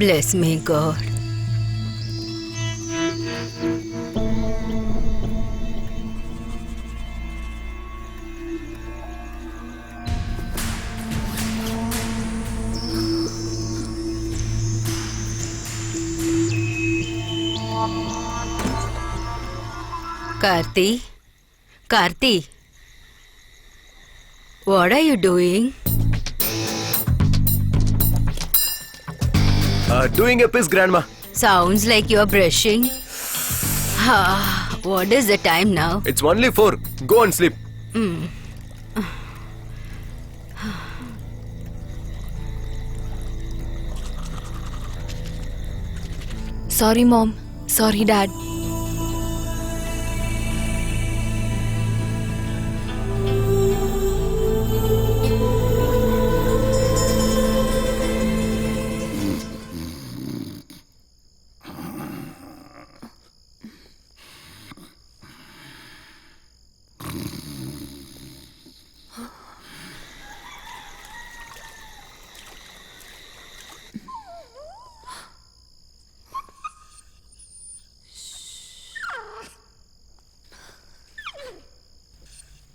Bless me, God. Karti, what are you doing? Doing a piss, Grandma. Sounds like you're brushing. What is the time now? It's only 4. Go and sleep. Sorry, Mom. Sorry, Dad.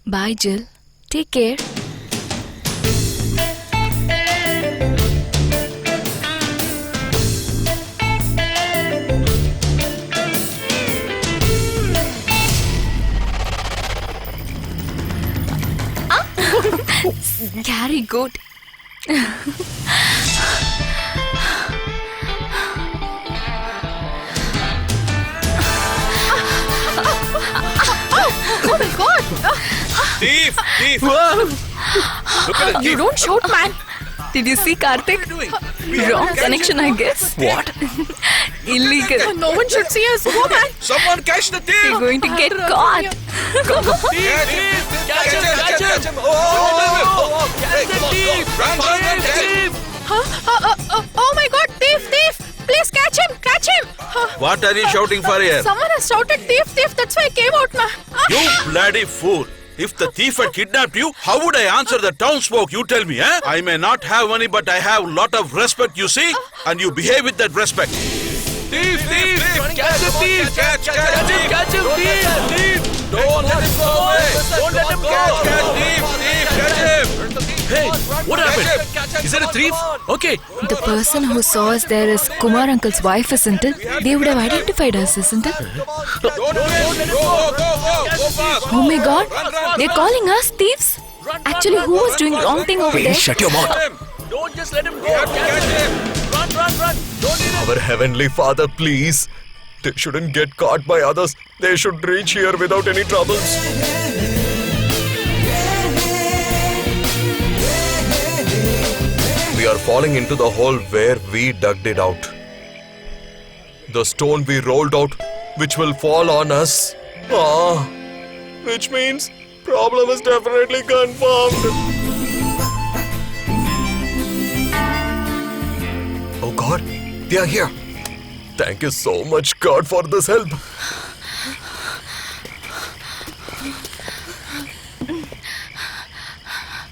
Bye, Jill. Take care. Scary goat. Oh my God! Thief! Thief! Look at the You thief! don't shoot, man. Did you see Karthik? Wrong connection, I guess. What? Illegal. No one should see us. Go, man! Someone catch the thief! You're going to get caught. Catch him! Catch him! Oh! Catch the thief! Run! Catch him! Oh my God! Thief! Please catch him! Catch him! What are you shouting for here? Someone has shouted thief! That's why I came out, ma. You bloody fool! If the thief had kidnapped you, how would I answer the townsfolk? You tell me, eh? I may not have money, but I have lot of respect, you see? And you behave with that respect. Thief! Catch the thief! Catch him! Thief! Don't let him go away! Don't let him go! Catch thief! Catch him! Hey, what happened? Is it a thief? Okay. The person who saw us there is Kumar uncle's wife, isn't it? They would have identified us, isn't it? Don't let him go! Go fast! Oh my God. They're calling us thieves. Actually, who was doing wrong thing over there? Shut your mouth. Don't just let him go. Catch him! Run. Don't need him. Our Heavenly Father, please. They shouldn't get caught by others. They should reach here without any troubles. We are falling into the hole where we dug it out. The stone we rolled out, which will fall on us. Which means problem is definitely confirmed. Oh God, they are here. Thank you so much, God, for this help.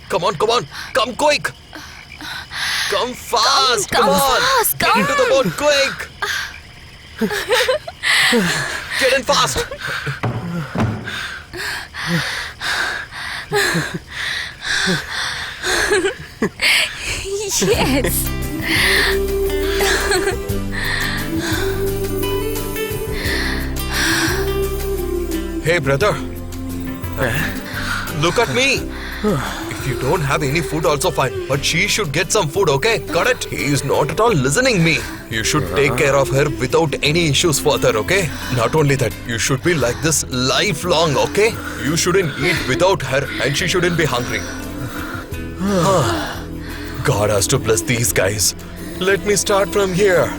Come on, come quick. Come fast, come on. fast, Get into the boat quick. Get in fast. Yes. Hey, brother. Look at me. If you don't have any food, also fine. But she should get some food, okay? Got it? He is not at all listening me. You should take care of her without any issues further, okay? Not only that, you should be like this lifelong, okay? You shouldn't eat without her and she shouldn't be hungry. God has to bless these guys. Let me start from here.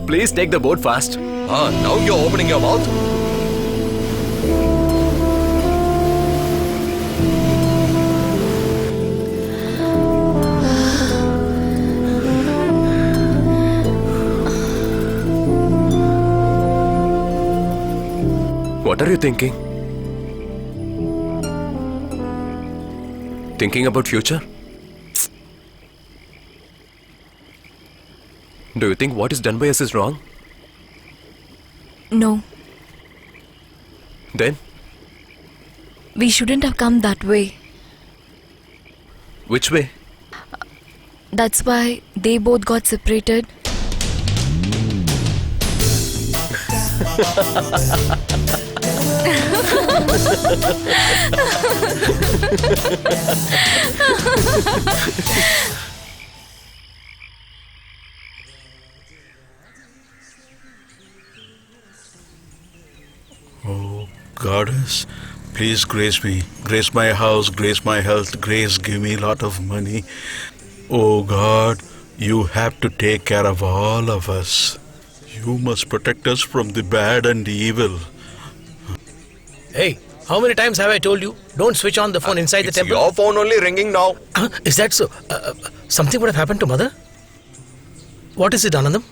Please take the boat fast. Now you're opening your mouth? What are you thinking? Thinking about future? Do you think what is done by us is wrong? No, Then, we shouldn't have come that way. which way? That's why they both got separated. goddess, please grace me. Grace my house, grace my health, grace give me a lot of money. Oh God, you have to take care of all of us. You must protect us from the bad and evil. Hey, how many times have I told you? Don't switch on the phone inside the It's temple. your phone only ringing now. Is that so? Something would have happened to mother? What is it, Anandam?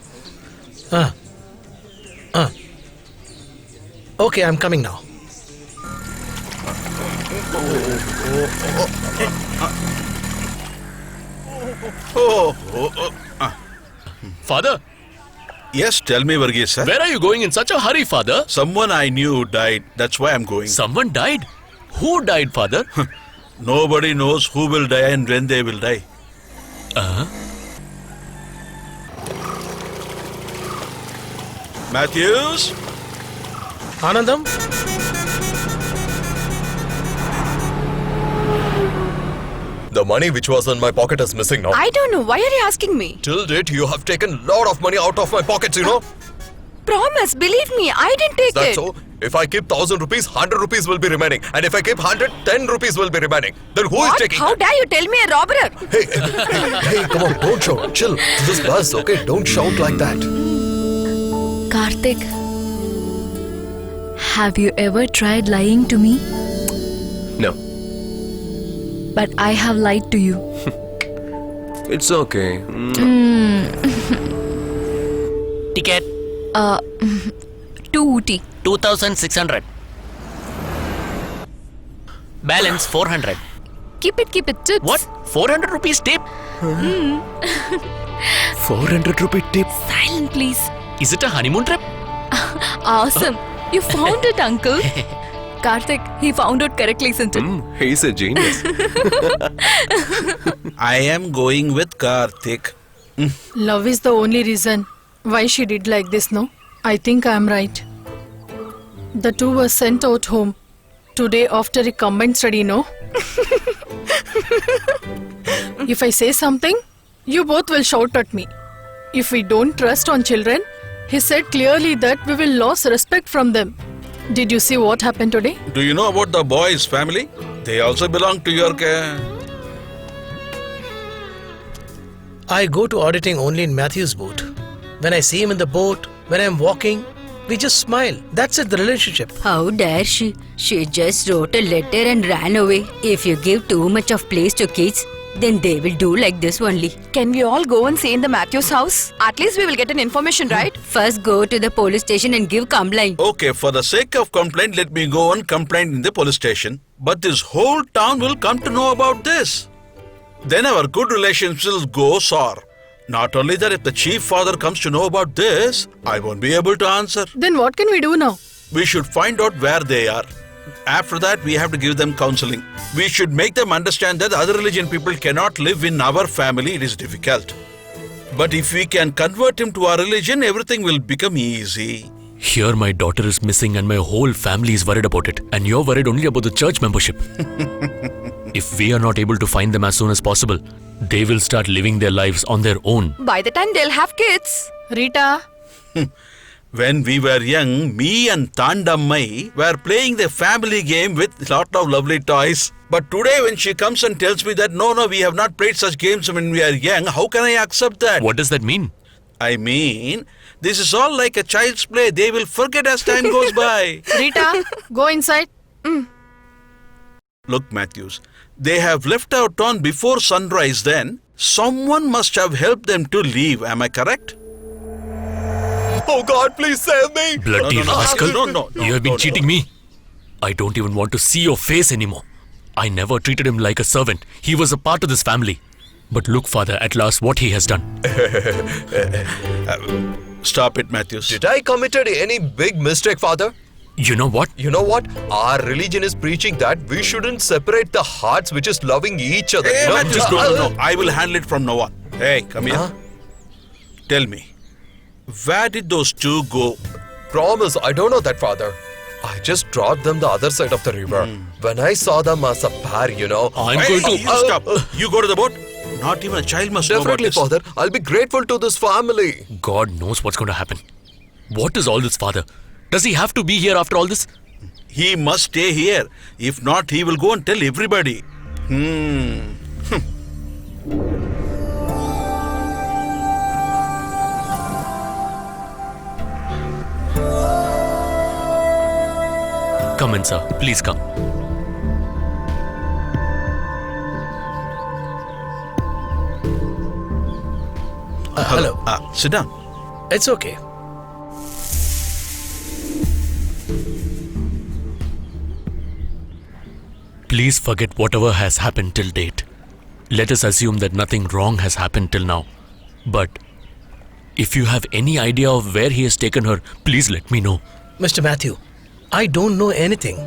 Okay, I'm coming now. Father, Yes, tell me, Varghese sir. where are you going in such a hurry, Father? Someone I knew died. That's why I'm going. Someone died. Who died, Father? Nobody knows who will die and when they will die. Matthews? Anandam? The money which was in my pocket is missing now. I don't know. Why are you asking me? Till date, you have taken lot of money out of my pockets, you know. Promise, believe me, I didn't take That's it. so. If I keep 1,000 rupees, 100 rupees will be remaining. And if I keep 100, 10 rupees will be remaining. Then who is What? taking How that? dare you tell me a robber? Hey, come on, don't shout. Chill. This is buzz, okay? Don't shout like that. Karthik, have you ever tried lying to me? No. But I have lied to you. It's okay. Ticket 2 Ooty. 2600. Balance 400. Keep it, tips. What? 400 rupees tip? 400 rupee tip. Silent, please. Is it a honeymoon trip? Awesome. You found it, uncle. Karthik, he found out correctly, isn't it? He's a genius. I am going with Karthik. Love is the only reason why she did like this, no? I think I am right. The two were sent out home today after a combined study, no? If I say something, you both will shout at me. If we don't trust on children, he said clearly that we will lose respect from them. Did you see what happened today? Do you know about the boys' family? They also belong to your care. I go to auditing only in Matthew's boat. When I see him in the boat, when I'm walking, we just smile. That's it, the relationship. How dare she? She just wrote a letter and ran away. If you give too much of place to kids, then they will do like this only. Can we all go and stay in the Matthews house? At least we will get an information, right? First go to the police station and give complaint. Okay, for the sake of complaint, let me go and complain in the police station. But this whole town will come to know about this. Then our good relations will go sour. Not only that, if the chief father comes to know about this, I won't be able to answer. Then what can we do now? We should find out where they are. After that, we have to give them counseling. We should make them understand that other religion people cannot live in our family. It is difficult. But if we can convert him to our religion, everything will become easy. Here my daughter is missing and my whole family is worried about it. And you're worried only about the church membership. If we are not able to find them as soon as possible, they will start living their lives on their own. By the time they'll have kids. Rita, When we were young, me and Tandammai were playing the family game with lot of lovely toys. But today when she comes and tells me that no, we have not played such games when we are young, how can I accept that? What does that mean? I mean, this is all like a child's play. They will forget as time goes by. Rita, go inside. Look, Matthews, they have left our town before sunrise then. Someone must have helped them to leave. Am I correct? Oh God, please save me. Bloody No, rascal. no, You have been no. cheating me. I don't even want to see your face anymore. I never treated him like a servant. He was a part of this family. But look, Father, at last what he has done. Stop it, Matthews. Did I committed any big mistake, Father? You know what? You know what? Our religion is preaching that we shouldn't separate the hearts which is loving each other. Hey, you know? Matthews, no. I will handle it from now on. Hey, come here. Tell me, where did those two go? Promise, I don't know that, Father. I just dropped them the other side of the river. When I saw them as a pair, you know. I'm Hey, going to... you stop. You go to the boat. Not even a child must know about Definitely, this. Father. I'll be grateful to this family. God knows what's going to happen. What is all this, Father? Does he have to be here after all this? He must stay here. If not, he will go and tell everybody. Come in, sir. Please come. Hello. Sit down. It's okay. Please forget whatever has happened till date. Let us assume that nothing wrong has happened till now. But if you have any idea of where he has taken her, please let me know. Mr. Matthew, I don't know anything.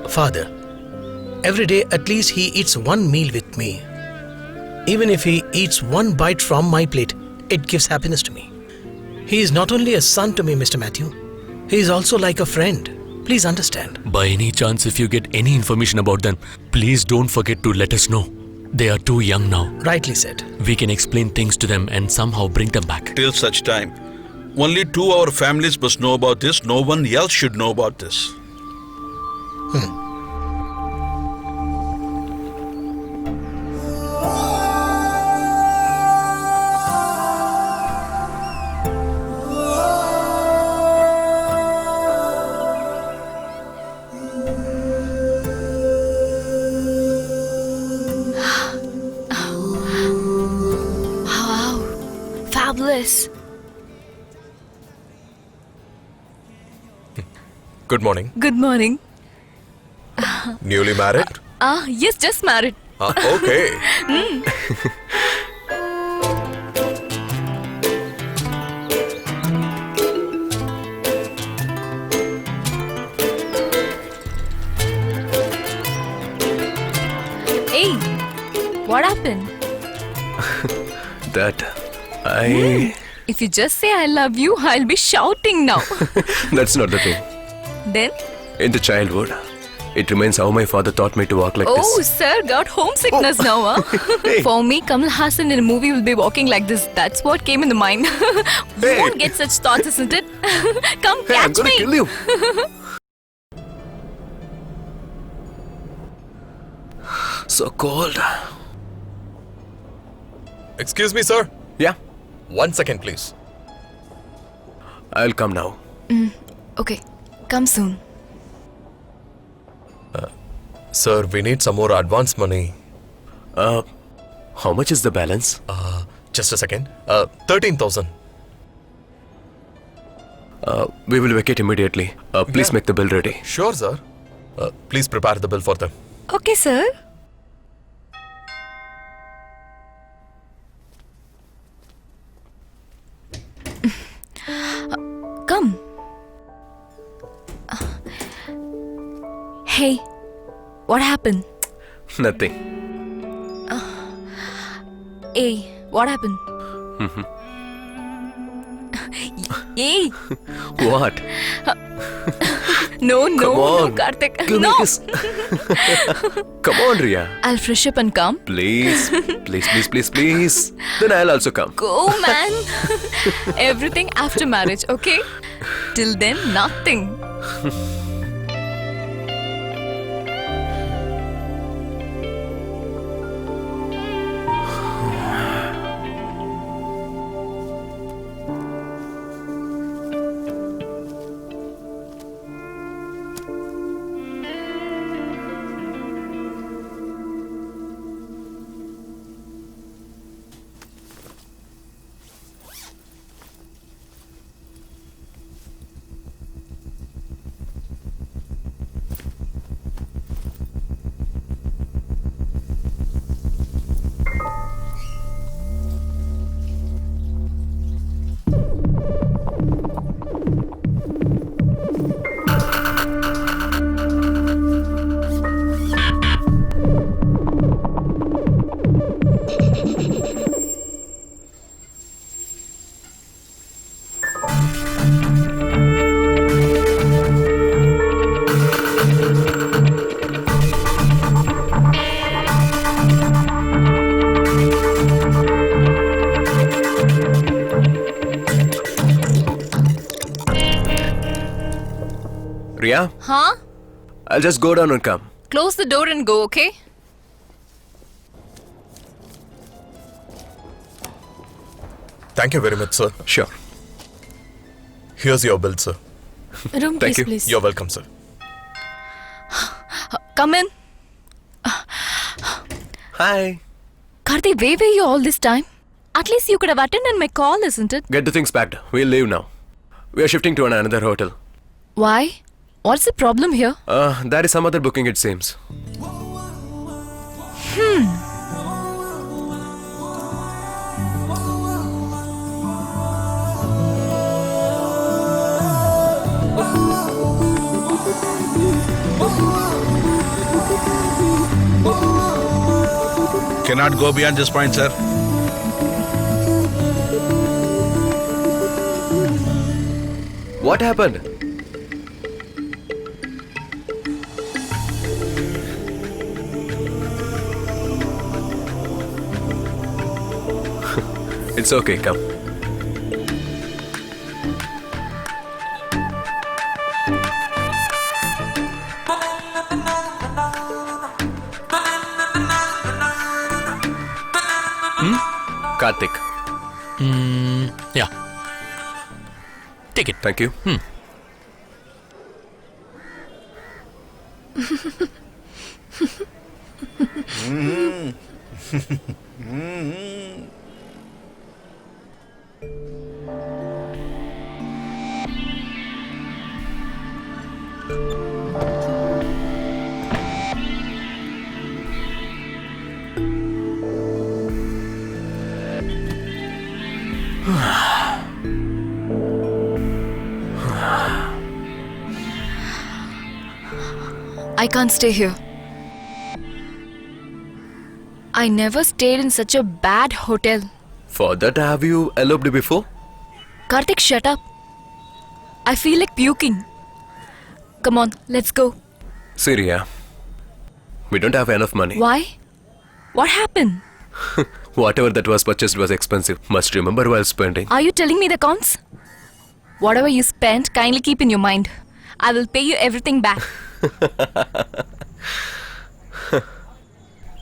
Father, every day at least he eats one meal with me. Even if he eats one bite from my plate, it gives happiness to me. He is not only a son to me, Mr. Matthew. He is also like a friend. Please understand. By any chance, if you get any information about them, please don't forget to let us know. They are too young now. Rightly said. We can explain things to them and somehow bring them back. Till such time, only 2 our families must know about this. No one else should know about this. Wow. Fabulous. Good morning. Good morning. Newly married? Yes, just married. Okay. Hey, what happened? That I. If you just say I love you, I'll be shouting now. That's not the thing. Then? In the childhood, it remains how my father taught me to walk like Oh, this. sir, got homesickness now, huh? Hey. For me, Kamal Hassan in a movie will be walking like this. That's what came in the mind. You Hey. won't get such thoughts, isn't it? Come Hey, I'm catch gonna me. kill you. So cold. Excuse me, sir. Yeah, 1 second, please. I'll come now. Okay, come soon. Sir, we need some more advance money. How much is the balance? Just a second. 13,000. We will vacate immediately. Please Yeah. make the bill ready. Sure, sir. Please prepare the bill for them. Okay, sir. Come. Hey, what happened? Nothing. Hey, what happened? Hey, What? no, Come on. Karthik. Give me No. a kiss. Come on, Ria. I'll fresh up and come. Please. Please. Then I'll also come. Go, man. Everything after marriage, okay? Till then, nothing. Riya, Huh? I'll just go down and come. Close the door and go, okay? Thank you very much, sir. Sure. Here's your bill, sir. Room, Thank please, you. please. You're welcome, sir. Come in. Hi. Karthi, where were you all this time? At least you could have attended my call, isn't it? Get the things packed. We'll leave now. We are shifting to another hotel. Why? What's the problem here? There is some other booking, it seems. Cannot go beyond this point, sir. What happened? It's okay, come. Karthik, Yeah. Take it. thank you. I can't stay here. I never stayed in such a bad hotel. For that, have you eloped before? Karthik, shut up. I feel like puking. Come on, let's go. Syria, we don't have enough money. Why? What happened? Whatever that was purchased was expensive. Must remember while spending. Are you telling me the cons? Whatever you spent, kindly keep in your mind. I will pay you everything back.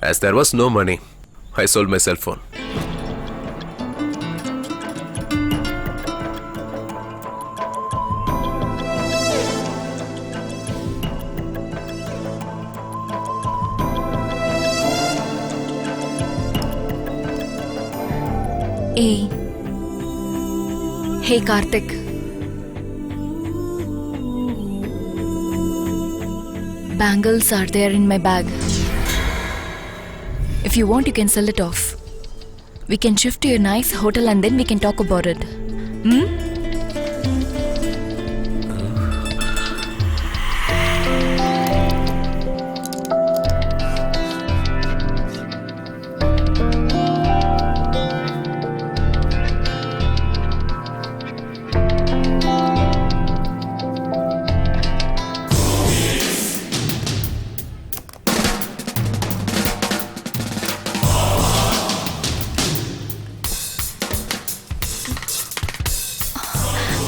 As there was no money, I sold my cell phone. Hey. Hey, Karthik. Bangles are there in my bag. If you want, you can sell it off. We can shift to a nice hotel and then we can talk about it.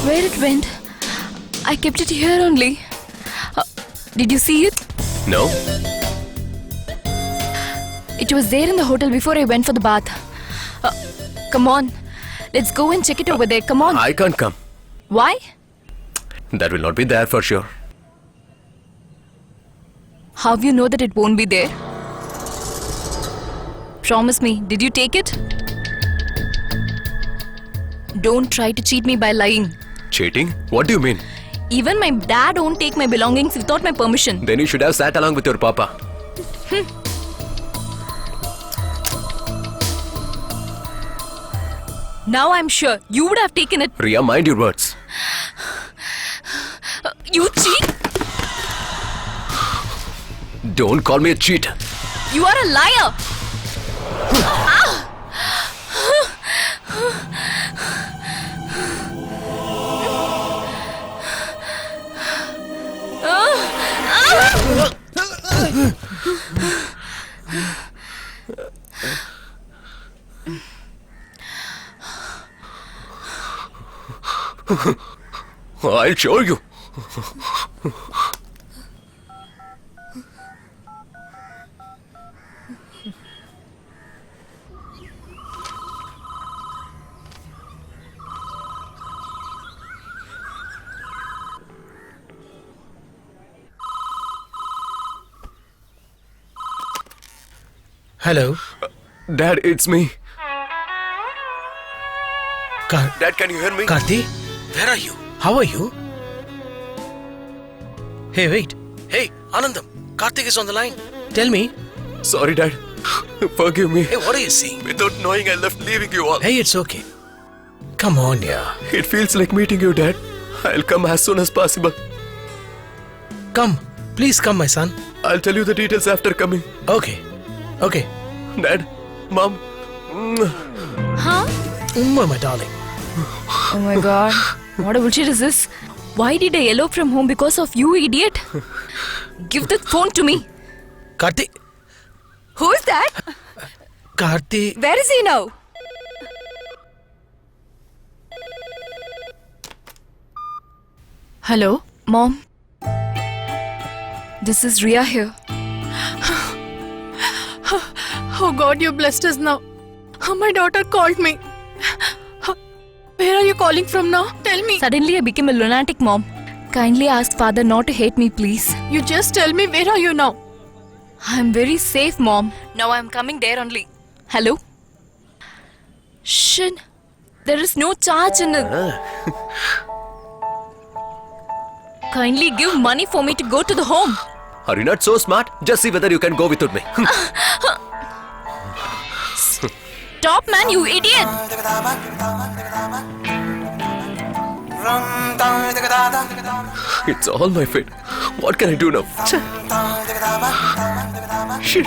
Where it went? I kept it here only. Did you see it? No? It was there in the hotel before I went for the bath. Come on. Let's go and check it over there. Come on. I can't come. Why? That will not be there for sure. How you know that it won't be there? Promise me, did you take it? Don't try to cheat me by lying. Cheating? What do you mean? Even my dad won't take my belongings without my permission. Then you should have sat along with your papa. Now I'm sure you would have taken it. Riya, mind your words. You cheat? Don't call me a cheat. You are a liar. I'll show you. Hello. Dad, it's me. Dad, can you hear me? Karthi, where are you? How are you? Hey, wait. Hey, Anandam. Karthik is on the line. Tell me. Sorry, Dad. Forgive me. Hey, what are you saying? Without knowing, I left leaving you all. Hey, it's okay. Come on, yeah. It feels like meeting you, Dad. I'll come as soon as possible. Come. Please come, my son. I'll tell you the details after coming. Okay. Okay. Dad, Mom. My darling. Oh my god. What a bullshit is this? Why did I elope from home because of you, idiot? Give the phone to me. Karthi. Who's that? Karthi. Where is he now? Hello? Mom. This is Ria here. Oh God, you blessed us now. My daughter called me. Where are you calling from now? Tell me. Suddenly I became a lunatic, Mom. Kindly ask father not to hate me, please. You just tell me, where are you now? I'm very safe, Mom. Now I'm coming there only. Hello? Shit. There is no charge in it. Kindly give money for me to go to the home. Are you not so smart? Just see whether you can go without me. Stop, man, you idiot! It's all my fate. What can I do now? Shit.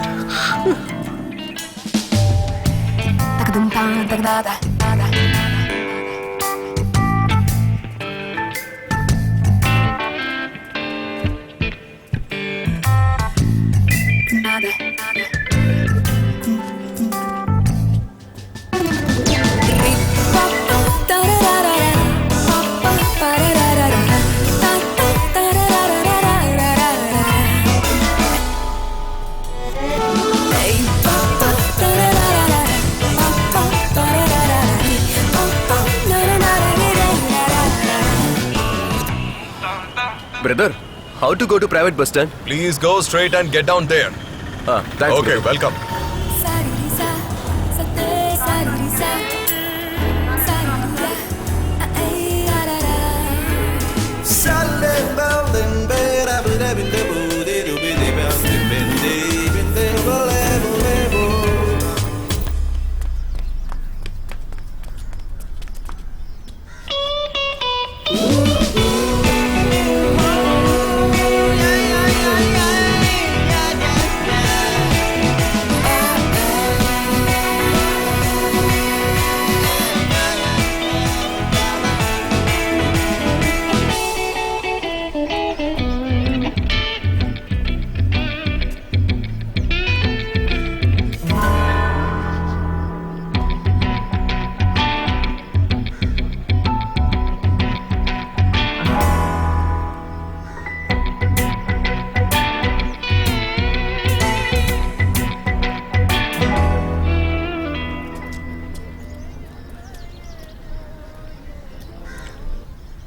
Brother, how to go to private bus stand? Please go straight and get down there. Thanks. Okay, brother. welcome.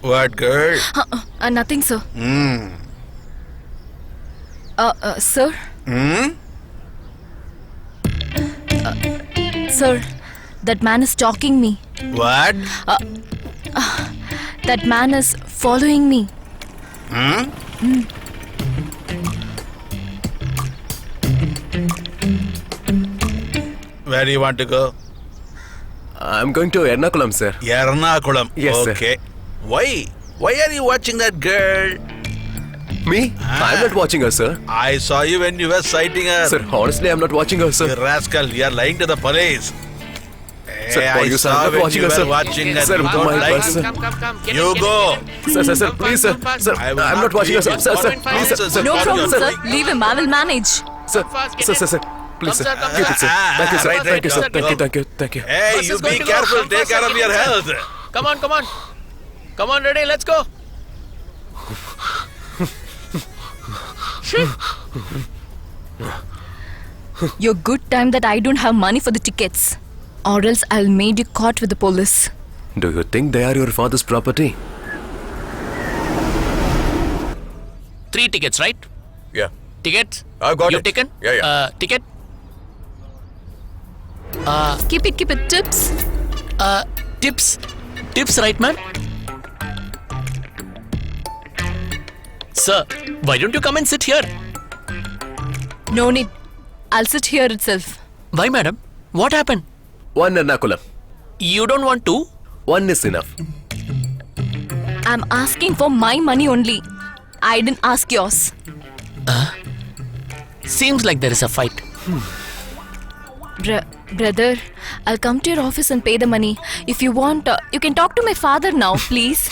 What, girl? Nothing, sir. Sir? Sir, that man is stalking me. What? That man is following me. Where do you want to go? I'm going to Ernakulam, sir. Ernakulam. Yes, sir. Okay. Why? Why are you watching that girl? Me? I'm not watching her, sir. I saw you when you were sighting her. Sir, honestly, I'm not watching her, You sir. rascal, you are lying to the police. Sir, Hey, for I you, sir, saw I'm not when watching you her, were sir. watching her. Sir, You my don't like bus, sir. You go. Sir, please, sir. Sir, I will I'm not not watching her, leave sir. you. Sir, please, sir. No Sir, problem, sir. sir. Leave him. I will manage. Sir, please, sir. Keep it, sir. Thank you, sir. Right, Thank you, sir. right, Thank you. Hey, you be careful. Take care of your health. Come on, come on. Come on, ready, let's go. Your good time that I don't have money for the tickets. Or else I'll make you caught with the police. Do you think they are your father's property? 3 tickets, right? Yeah. Tickets? I've got you it. taken? Yeah, yeah. Ticket? Keep it. Tips. Tips, right, ma'am? Sir, why don't you come and sit here? No need. I'll sit here itself. Why, madam? What happened? One Ernakulam. You don't want to? One is enough. I'm asking for my money only. I didn't ask yours. Seems like there is a fight. Brother, I'll come to your office and pay the money. If you want, you can talk to my father now, please.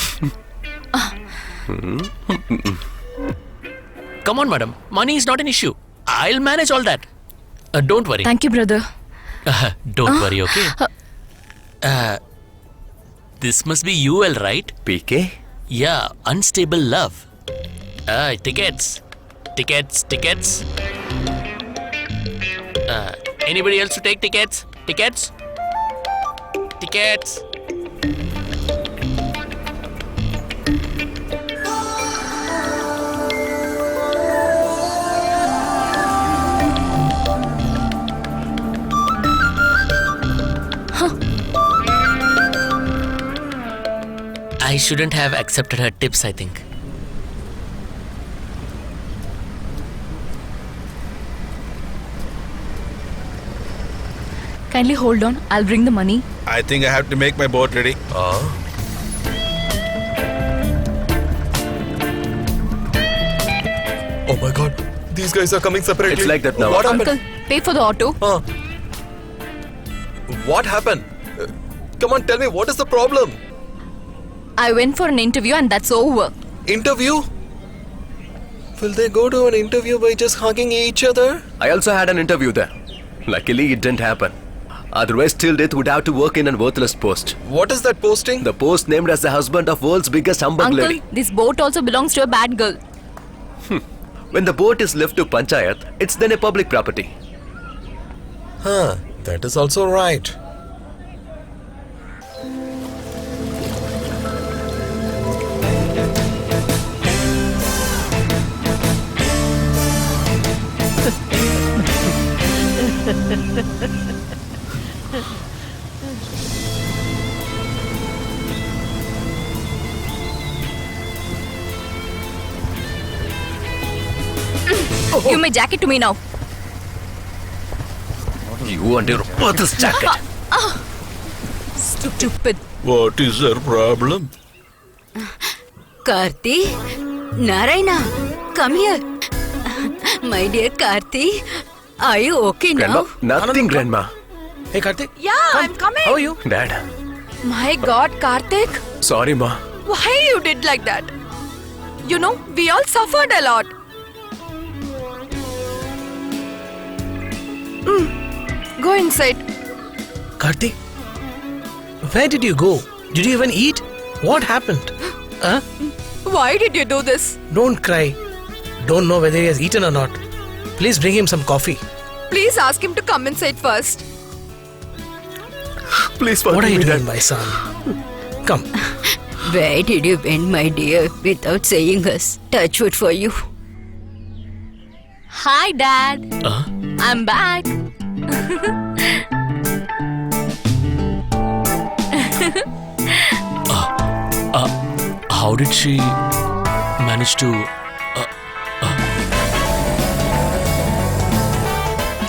Come on, madam. Money is not an issue. I'll manage all that. Don't worry. Thank you, brother. Don't worry, okay? This must be UL, right? PK? Yeah, unstable love. Tickets. Anybody else to take tickets? Tickets. I shouldn't have accepted her tips, I think. Kindly hold on. I'll bring the money. I think I have to make my boat ready. Oh my god, these guys are coming separately. It's like that now. What happened? Uncle, pay for the auto. What happened? Come on, tell me, what is the problem? I went for an interview and that's over. Interview? Will they go to an interview by just hugging each other? I also had an interview there. Luckily, it didn't happen. Otherwise, till death would have to work in a worthless post. What is that posting? The post named as the husband of world's biggest humbug Uncle, lady. this boat also belongs to a bad girl. When the boat is left to Panchayat, it's then a public property. That is also right. Give my jacket to me now. You and your worthless jacket. Stupid. What is their problem? Karthi? Narayana, come here. My dear Karthi, are you okay Grandma? now? Nothing, Grandma. Hey, Karthik. Yeah, I'm coming. How are you? Dad. My God, Karthik. Sorry, Ma. Why you did like that? You know, we all suffered a lot. Go inside. Karthik, where did you go? Did you even eat? What happened? Why did you do this? Don't cry. Don't know whether he has eaten or not. Please bring him some coffee. Please ask him to come inside first. Please What are forgive you me, doing, Dad. my son? Come. Where did you went, my dear, without saying us? Touchwood for you. Hi, Dad. I'm back. How did she manage to...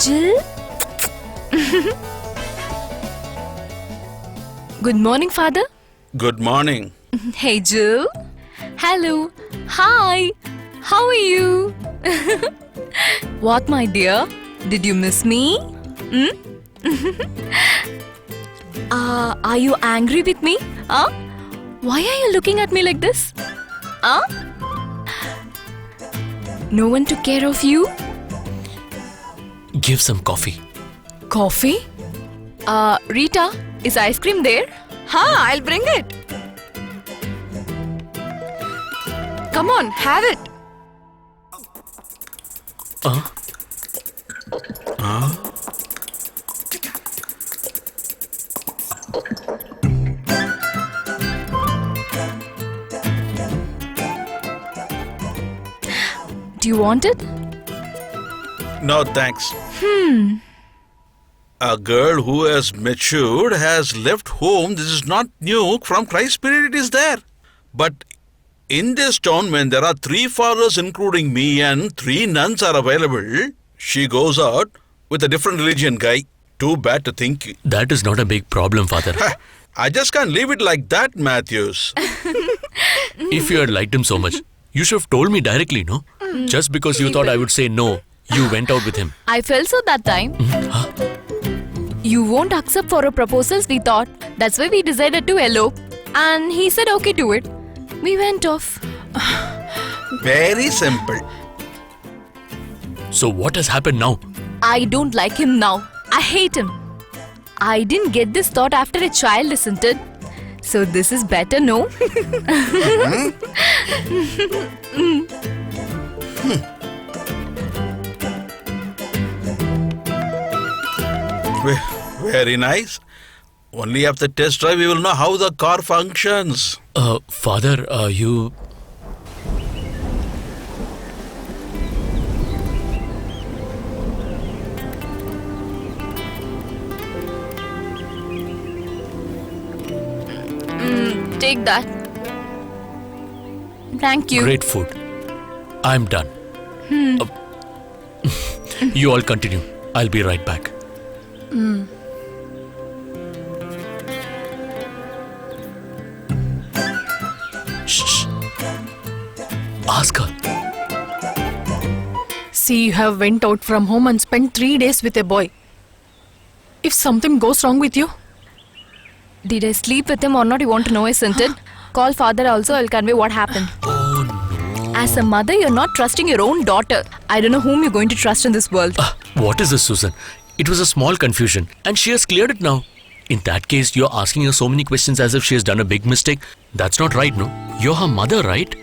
Jill? Good morning, Father. Good morning. Hey, Jill. Hello. Hi. How are you? What, my dear? Did you miss me? Are you angry with me? Why are you looking at me like this? No one took care of you? Give some coffee. Coffee? Rita, is ice cream there? I'll bring it. Come on, have it. Do you want it? No, thanks. A girl who has matured has left home. This is not new. From Christ's period, it is there. But in this town, when there are 3 fathers, including me, and 3 nuns are available, she goes out with a different religion guy. Too bad to think. That is not a big problem, Father. I just can't leave it like that, Matthews. If you had liked him so much, you should have told me directly, no? Just because you thought I would say no, you went out with him. I felt so that time. You won't accept for our proposals, we thought. That's why we decided to elope. And he said okay to it. We went off. Very simple. So what has happened now? I don't like him now. I hate him. I didn't get this thought after a child, isn't it? So this is better, no? Very nice. Only after test drive we will know how the car functions. Father, you... Take that. Thank you. Great food. I'm done. You all continue. I'll be right back. Shh. Ask her. See, you have went out from home and spent 3 days with a boy. If something goes wrong with you, Did I sleep with him or not? You want to know, isn't it? Call father also. I'll convey what happened. Oh no. As a mother, you're not trusting your own daughter. I don't know whom you're going to trust in this world. What is this, Susan? It was a small confusion and she has cleared it now. In that case, you're asking her so many questions as if she has done a big mistake. That's not right, no? You're her mother, right?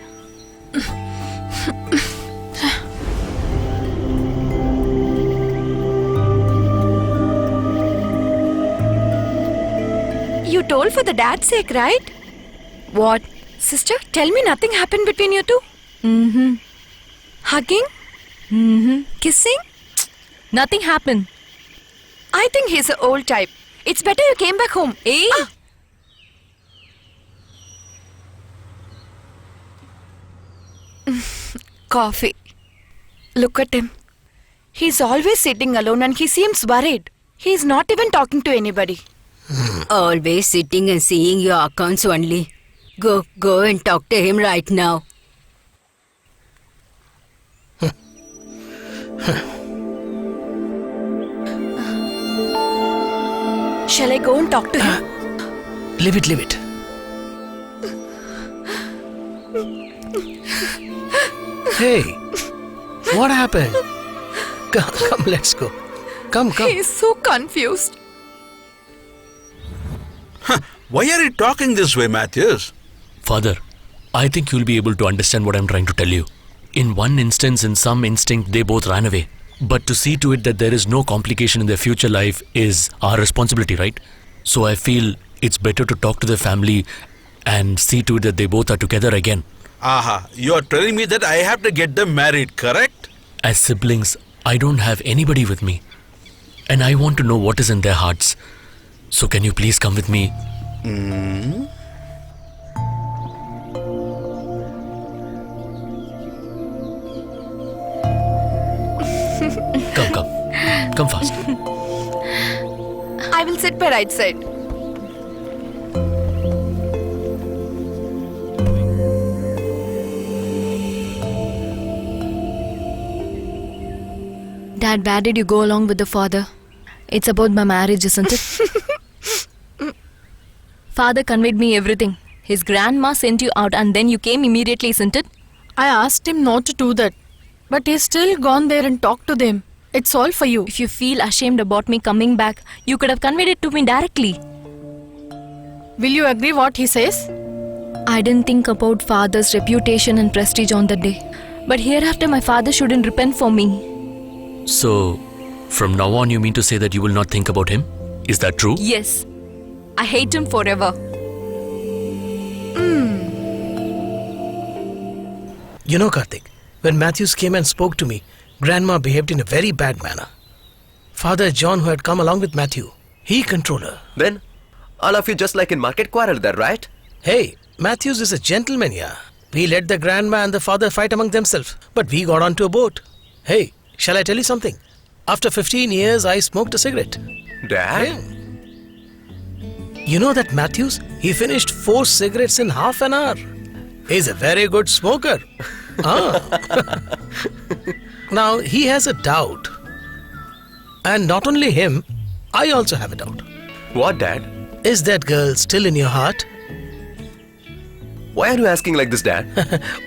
You told for the dad's sake, right? What? Sister, tell me nothing happened between you two? Mm-hmm. Hugging? Mm-hmm. Kissing? Nothing happened. I think he's the old type. It's better you came back home. Eh? Coffee. Look at him. He's always sitting alone and he seems worried. He's not even talking to anybody. Always sitting and seeing your accounts only. Go and talk to him right now. Shall I go and talk to him? Leave it. Hey, what happened? Come, let's go. Come. He's so confused. Why are you talking this way, Matthews? Father, I think you'll be able to understand what I'm trying to tell you. In one instance, in some instinct, they both ran away. But to see to it that there is no complication in their future life is our responsibility, right? So I feel it's better to talk to the family and see to it that they both are together again. Aha, you are telling me that I have to get them married, correct? As siblings, I don't have anybody with me. And I want to know what is in their hearts. So can you please come with me? Come fast. I will sit by right side. Dad, where did you go along with the father? It's about my marriage, isn't it? Father conveyed me everything. His grandma sent you out and then you came immediately, isn't it? I asked him not to do that. But he's still gone there and talked to them. It's all for you. If you feel ashamed about me coming back, you could have conveyed it to me directly. Will you agree what he says? I didn't think about father's reputation and prestige on that day. But hereafter my father shouldn't repent for me. So, from now on you mean to say that you will not think about him? Is that true? Yes. I hate him forever. You know, Karthik, when Matthews came and spoke to me, Grandma behaved in a very bad manner. Father John, who had come along with Matthew. He controlled her. Then, all of you just like in market quarrel there, right? Hey, Matthews is a gentleman, yeah. We let the grandma and the father fight among themselves, but we got onto a boat. Hey, shall I tell you something? After 15 years, I smoked a cigarette. Dad? Yeah. You know that Matthews? He finished 4 cigarettes in half an hour. He's a very good smoker. Now, he has a doubt. And not only him, I also have a doubt. What, Dad? Is that girl still in your heart? Why are you asking like this, Dad?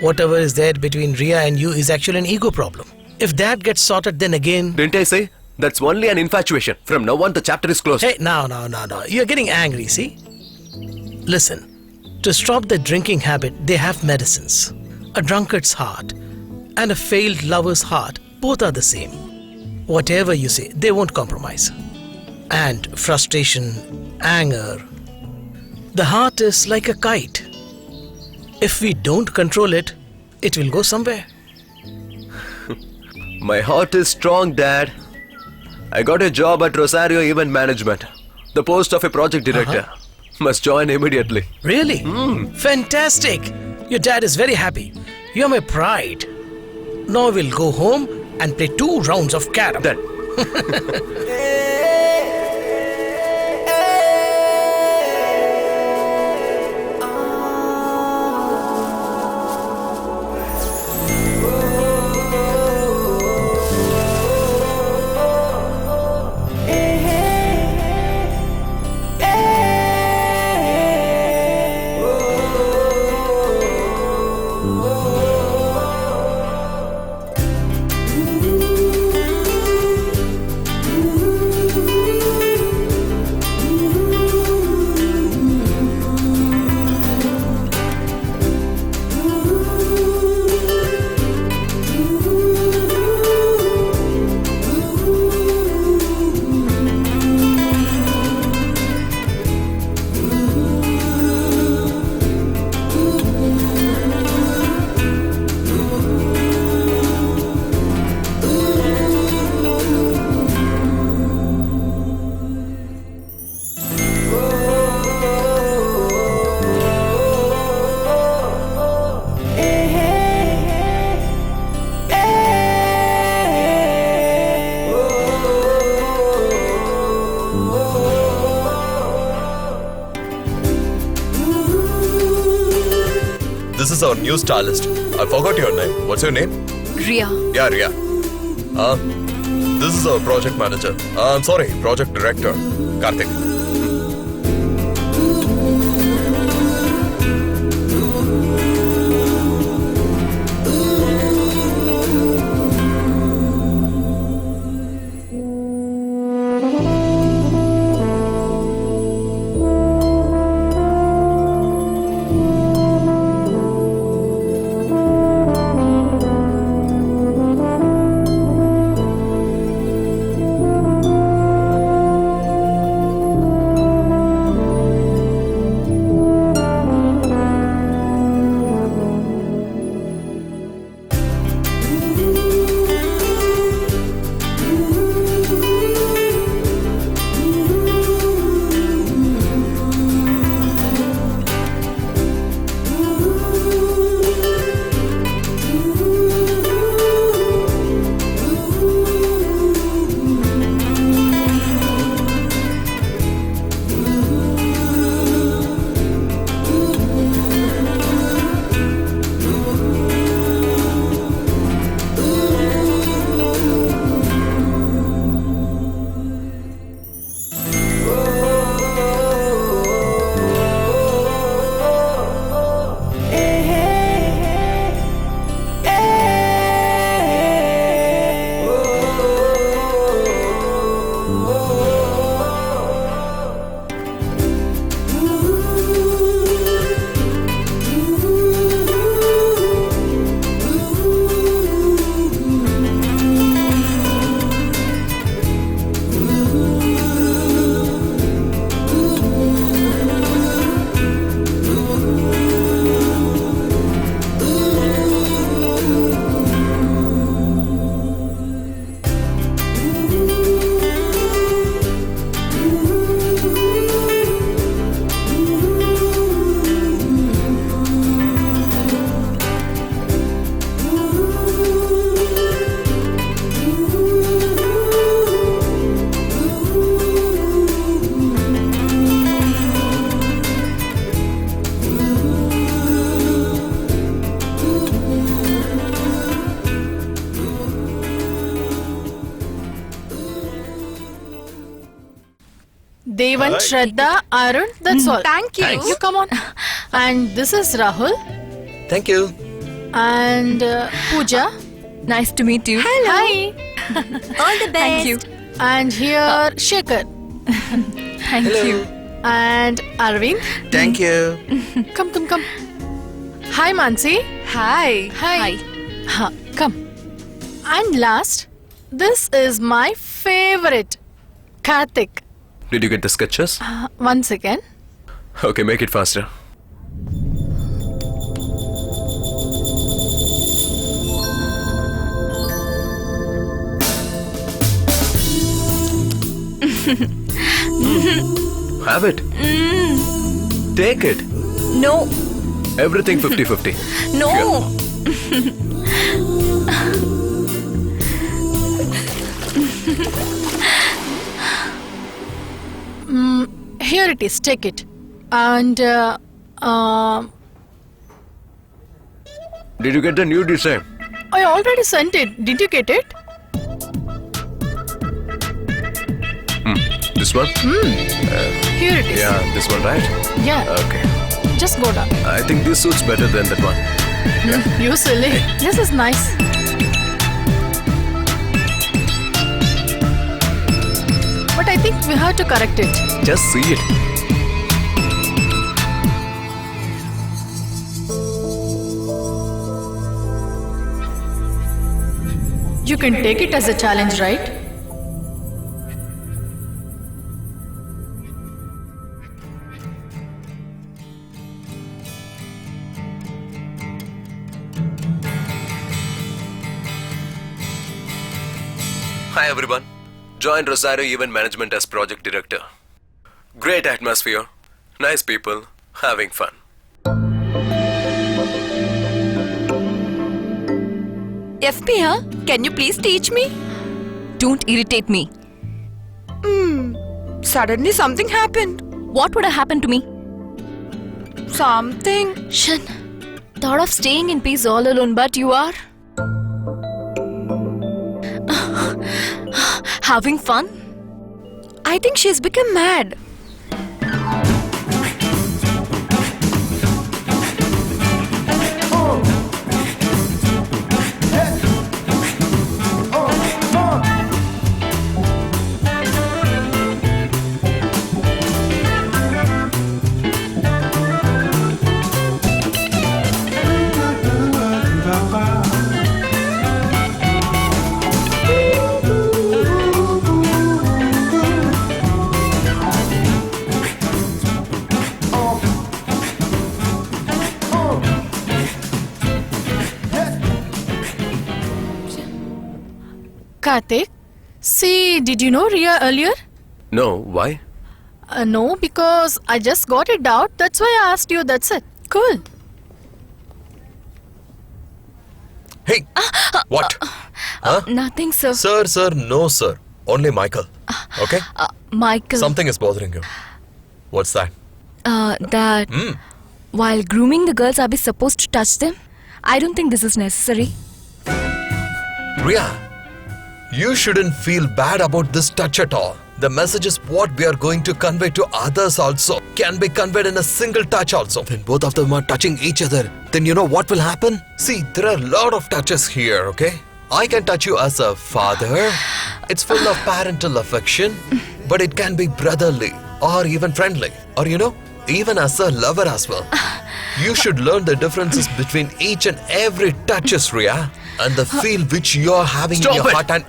Whatever is there between Ria and you is actually an ego problem. If that gets sorted, then again... Didn't I say? That's only an infatuation. From now on, the chapter is closed. Hey, no. You're getting angry, see? Listen, to stop the drinking habit, they have medicines. A drunkard's heart and a failed lover's heart, both are the same. Whatever you say, they won't compromise. And frustration, anger. The heart is like a kite. If we don't control it, it will go somewhere. My heart is strong, Dad. I got a job at Rosario Event Management. The post of a project director. Must join immediately. Really? Fantastic. Your dad is very happy. You're my pride. Now we'll go home and play 2 rounds of carom. Done. This is our new stylist. I forgot your name. What's your name? Ria. Yeah, Ria. This is our project manager. I'm sorry, project director, Karthik. Even Shraddha, Arun, that's all. Thank you. You come on. And this is Rahul. Thank you. And Pooja. Nice to meet you. Hi. All the best. Thank you. And here, Shekhar. Thank you. And Arvind. Thank you. Come. Hi, Mansi. Hi. Hi. Ha, come. And last, this is my favorite, Karthik. Did you get the sketches? One second. Okay, make it faster. Have it. Take it. No. Everything 50-50. No. Here it is, take it. And Did you get the new design? I already sent it. Did you get it? This one? Here it is. Yeah, this one, right? Yeah. Okay. Just go down. I think this suits better than that one. You silly. This is nice. But I think we have to correct it. Just see it. You can take it as a challenge, right? Hi everyone. Joined Rosario Event Management as project director. Great atmosphere, nice people, having fun. FP, huh? Can you please teach me? Don't irritate me. Suddenly something happened. What would have happened to me? Something. Shan, thought of staying in peace all alone, but you are having fun? I think she's become mad. Karthik, see, did you know Ria earlier? No, why? No, because I just got it out. That's why I asked you. That's it. Cool. Hey, what? Huh? Nothing, sir. Sir, no, sir. Only Michael. Okay? Michael. Something is bothering you. What's that? That while grooming the girls, are we supposed to touch them? I don't think this is necessary. Ria, you shouldn't feel bad about this touch at all. The message is what we are going to convey to others also can be conveyed in a single touch also. When both of them are touching each other, then you know what will happen? See, there are a lot of touches here, okay? I can touch you as a father. It's full of parental affection, but it can be brotherly or even friendly. Or you know, even as a lover as well. You should learn the differences between each and every touches, Ria, and the feel which you're having Stop in your it. heart and...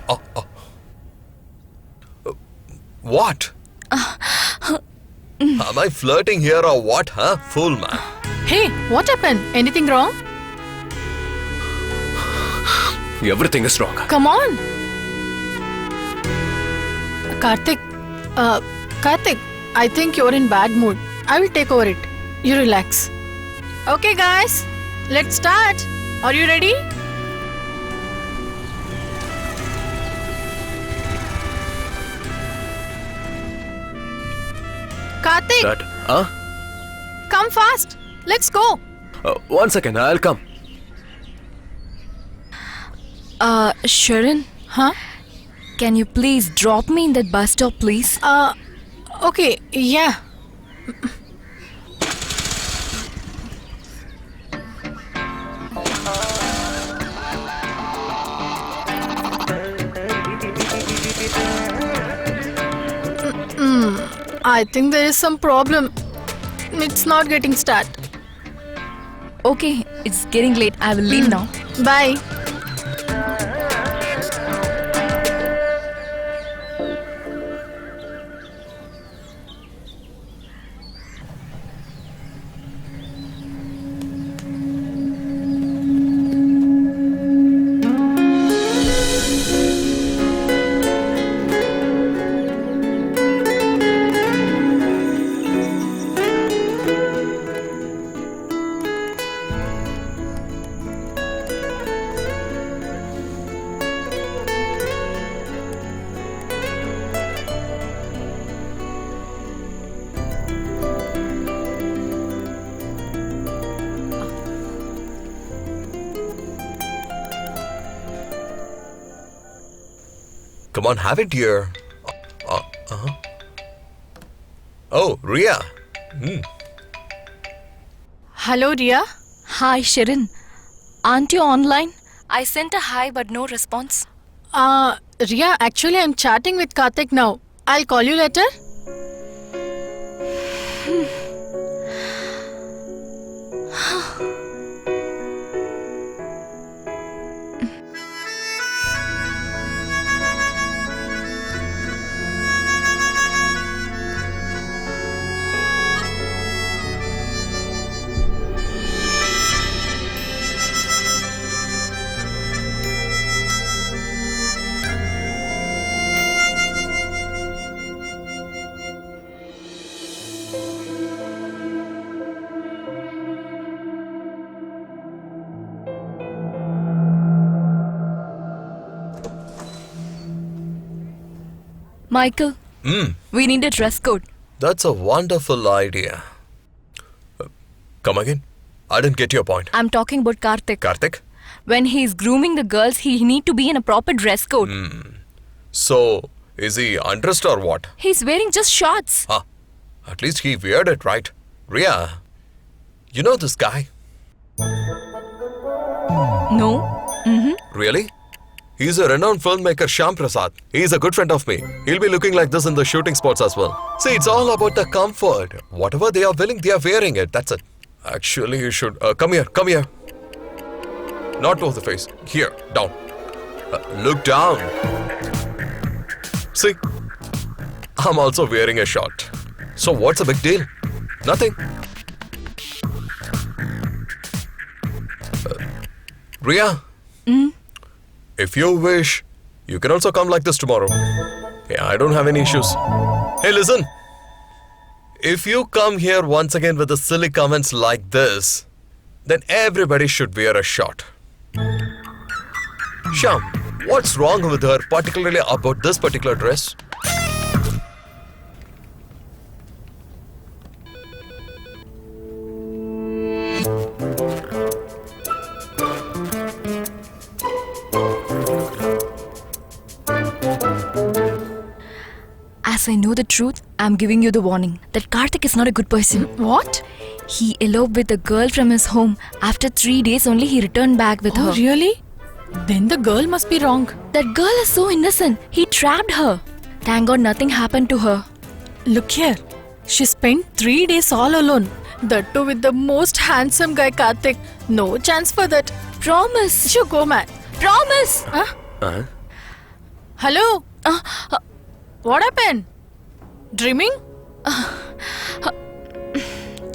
What? Am I flirting here or what, huh? Fool man. Hey, what happened? Anything wrong? Everything is wrong. Come on. Karthik, I think you're in bad mood. I will take over it. You relax. Okay, guys, let's start. Are you ready? Karthik, That, come fast. Let's go. 1 second, I'll come. Sharon, Huh? can you please drop me in that bus stop, please? Okay, yeah. I think there is some problem. It's not getting start. Okay, it's getting late. I will leave now. Bye. Come on, have it, dear. Oh, Ria. Hello, Ria. Hi, Sharon. Aren't you online? I sent a hi but no response. Ria, actually I'm chatting with Karthik now. I'll call you later. Michael, we need a dress code. That's a wonderful idea. Come again? I didn't get your point. I'm talking about Karthik. Karthik? When he's grooming the girls, he need to be in a proper dress code. So, is he undressed or what? He's wearing just shorts. At least he weared it right. Ria, you know this guy? No. Really? He's a renowned filmmaker, Shyam Prasad. He's a good friend of me. He'll be looking like this in the shooting spots as well. See, it's all about the comfort. Whatever they are willing, they are wearing it. That's it. Actually, you should... come here. Not over the face. Here, down. Look down. See? I'm also wearing a short. So what's the big deal? Nothing. Ria? If you wish, you can also come like this tomorrow. Yeah, I don't have any issues. Hey, listen. If you come here once again with the silly comments like this, then everybody should wear a short. Shyam, what's wrong with her, particularly about this particular dress? As I know the truth, I'm giving you the warning that Karthik is not a good person. What? He eloped with a girl from his home. After 3 days only, he returned back with her. Oh, really? Then the girl must be wrong. That girl is so innocent. He trapped her. Thank God nothing happened to her. Look here. She spent 3 days all alone. That too with the most handsome guy, Karthik. No chance for that. Promise. You go, man. Promise. Hello? What happened? Dreaming?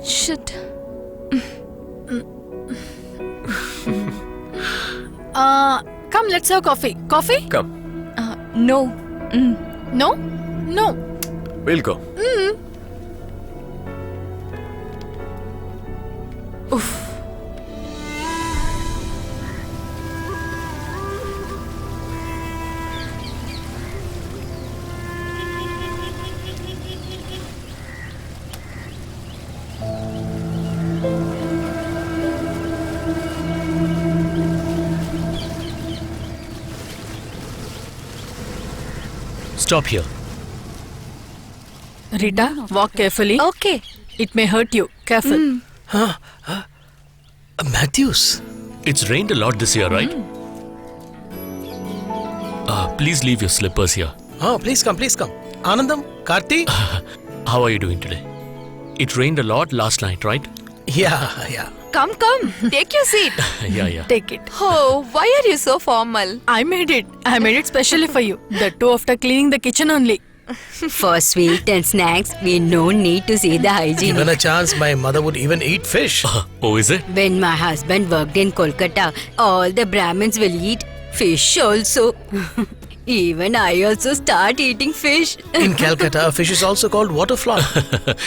Shit. Come, let's have coffee. Coffee? Come. No. No? No. We'll go. Oof. Stop here. Rita, walk carefully. Okay. It may hurt you. Careful. Matthews. It's rained a lot this year, right? Please leave your slippers here. Oh, please come, please come. Anandam, Karthi? How are you doing today? It rained a lot last night, right? Yeah. Come. Take your seat. Yeah. Take it. Oh, why are you so formal? I made it. I made it specially for you. The two after cleaning the kitchen only. For sweet and snacks, we no need to see the hygiene. Given a chance, my mother would even eat fish. Oh, is it? When my husband worked in Kolkata, all the Brahmins will eat fish also. Even I also start eating fish. In Calcutta, fish is also called waterflower.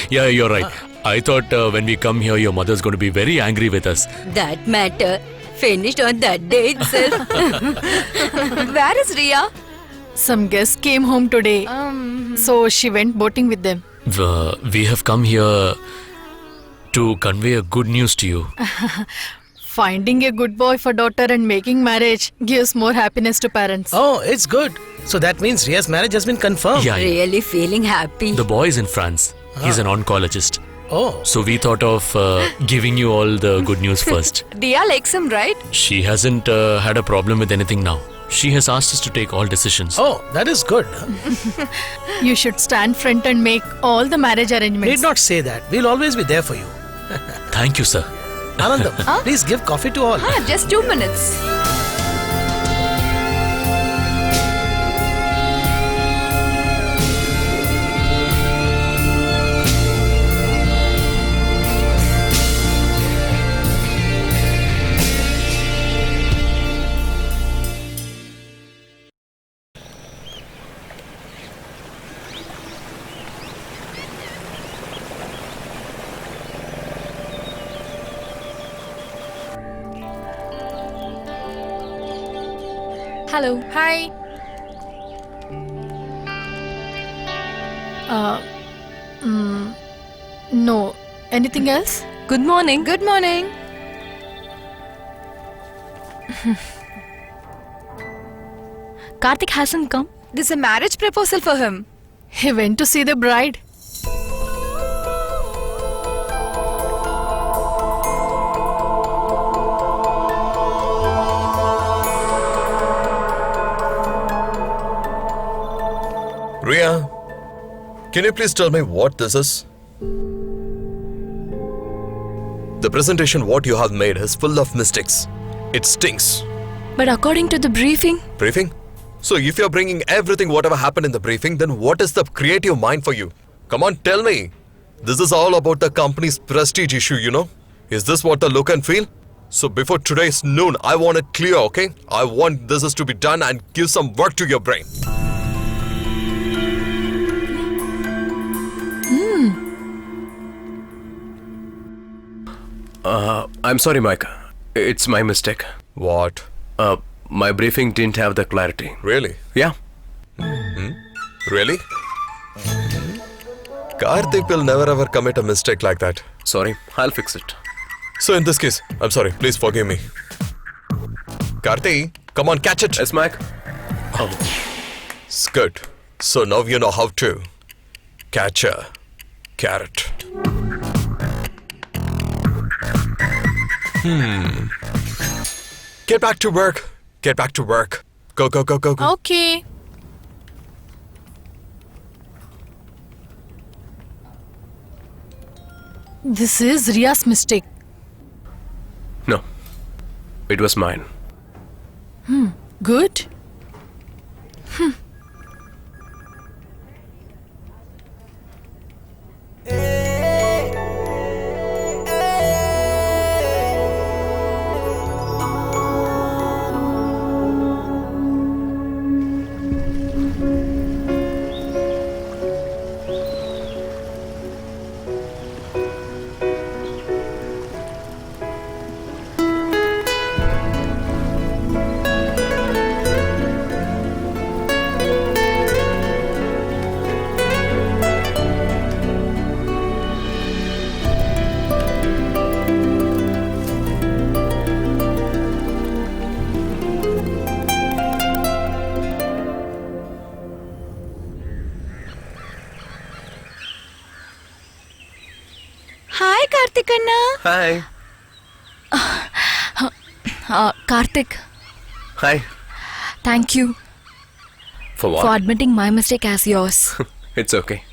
Yeah, you're right. I thought when we come here, your mother's going to be very angry with us. That matter finished on that day itself. Where is Ria? Some guests came home today. So she went boating with them. We have come here to convey a good news to you. Finding a good boy for daughter and making marriage gives more happiness to parents. Oh, it's good. So that means Ria's marriage has been confirmed. Yeah. Really feeling happy. The boy is in France. He's an oncologist. Oh. So we thought of giving you all the good news first. Ria likes him, right? She hasn't had a problem with anything now. She has asked us to take all decisions. Oh, that is good. You should stand front and make all the marriage arrangements. Need not say that. We'll always be there for you. Thank you, sir. Anandam, please give coffee to all. Just 2 minutes. Hello. Hi. No. Anything else? Good morning. Good morning. Karthik hasn't come. There's a marriage proposal for him. He went to see the bride. Ria, can you please tell me what this is? The presentation what you have made is full of mistakes. It stinks. But according to the briefing, Briefing? So if you're bringing everything whatever happened in the briefing, then what is the creative mind for you? Come on, tell me. This is all about the company's prestige issue, you know? Is this what the look and feel? So before today's noon, I want it clear, okay? I want this is to be done and give some work to your brain. I'm sorry, Mike. It's my mistake. What? My briefing didn't have the clarity. Really? Yeah. Really? Karthik will never ever commit a mistake like that. Sorry. I'll fix it. So in this case, I'm sorry. Please forgive me. Karthi, come on, catch it. Yes, Mike. It's good. So now you know how to catch a carrot. Get back to work. Get back to work. Go, go, go, go, go. Okay. This is Ria's mistake. No. It was mine. Good. Kanna. Hi. Karthik, Hi. thank you For what? for admitting my mistake as yours. It's okay.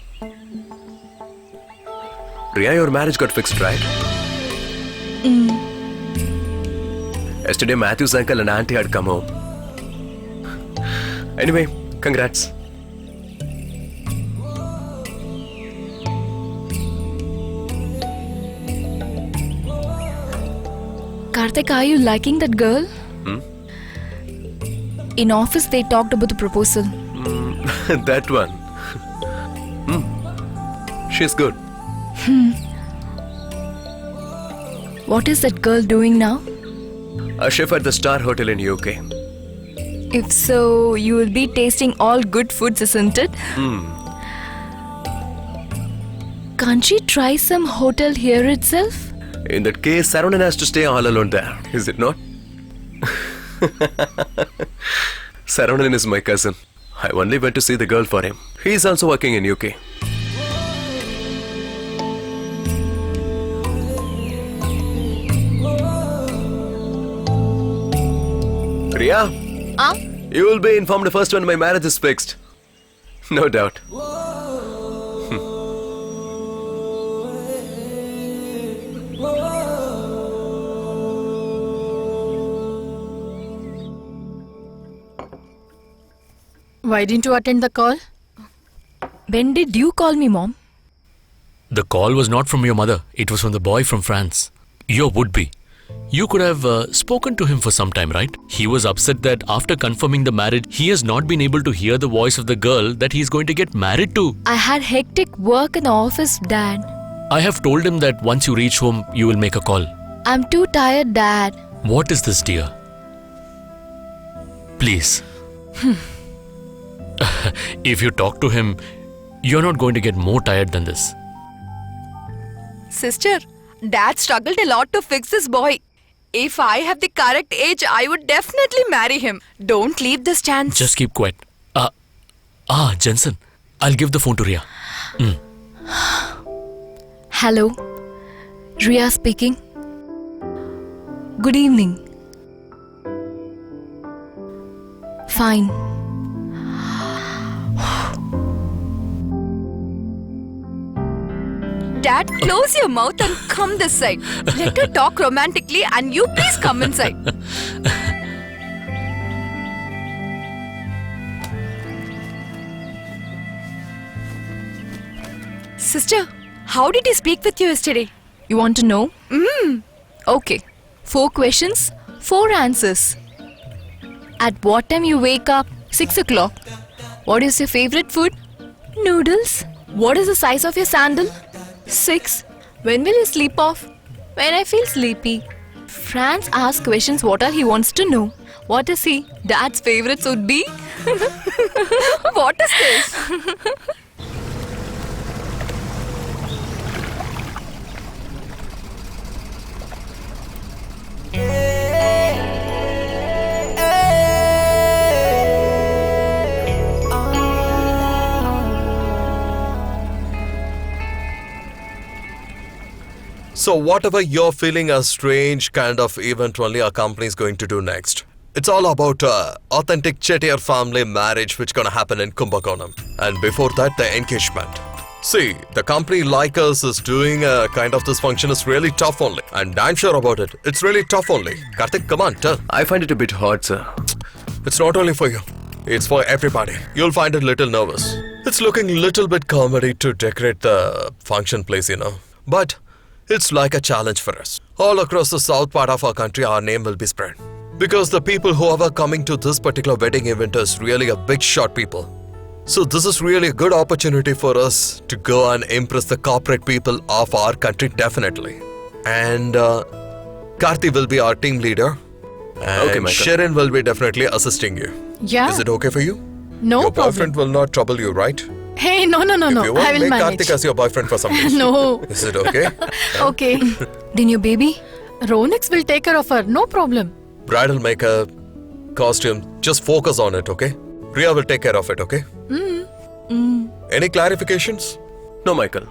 Priya, your marriage got fixed, right? Yesterday, Matthew's uncle and auntie had come home. Anyway, congrats. Karthik, are you liking that girl? In office, they talked about the proposal. That one. She's good. What is that girl doing now? A chef at the Star Hotel in UK. If so, you will be tasting all good foods, isn't it? Can't she try some hotel here itself? In that case, Sarunan has to stay all alone there, is it not? Sarunan is my cousin. I only went to see the girl for him. He is also working in UK. Priya, you will be informed first when my marriage is fixed. No doubt. Why didn't you attend the call? When did you call me, Mom? The call was not from your mother. It was from the boy from France. Your would-be. You could have spoken to him for some time, right? He was upset that after confirming the marriage, he has not been able to hear the voice of the girl that he is going to get married to. I had hectic work in the office, Dad. I have told him that once you reach home, you will make a call. I'm too tired, Dad. What is this, dear? Please. If you talk to him, you're not going to get more tired than this. Sister, Dad struggled a lot to fix this boy. If I have the correct age, I would definitely marry him. Don't leave this chance. Just keep quiet. Jensen, I'll give the phone to Ria. Hello. Ria speaking. Good evening. Fine. Dad, close your mouth and come this side. Let her talk romantically and you please come inside. Sister, how did he speak with you yesterday? You want to know? Okay. 4 questions, 4 answers. At what time you wake up? 6 o'clock. What is your favorite food? Noodles. What is the size of your sandal? 6. When will you sleep off? When I feel sleepy. Franz asks questions what all he wants to know. What is he? Dad's favorites would be? What is this? So whatever you're feeling a strange kind of event only our company is going to do next. It's all about authentic Chettiar family marriage which gonna happen in Kumbakonam. And before that, the engagement. See, the company like us is doing a kind of this function is really tough only. And I'm sure about it. It's really tough only. Karthik, come on, tell. I find it a bit hard, sir. It's not only for you. It's for everybody. You'll find it little nervous. It's looking little bit comedy to decorate the function place, you know. But it's like a challenge for us. All across the south part of our country, our name will be spread. Because the people who are coming to this particular wedding event is really a big shot people. So this is really a good opportunity for us to go and impress the corporate people of our country definitely. And Karthi will be our team leader. And Okay, Michael. Sharon will be definitely assisting you. Yeah. Is it okay for you? No Your problem. boyfriend will not trouble you, right? Hey, no. If you I want, will make manage. Karthik as your boyfriend for some days. No. Is it okay? Okay. Then your baby? Ronex will take care of her. No problem. Bridal makeup, costume, just focus on it, okay? Priya will take care of it, okay? Any clarifications? No, Michael.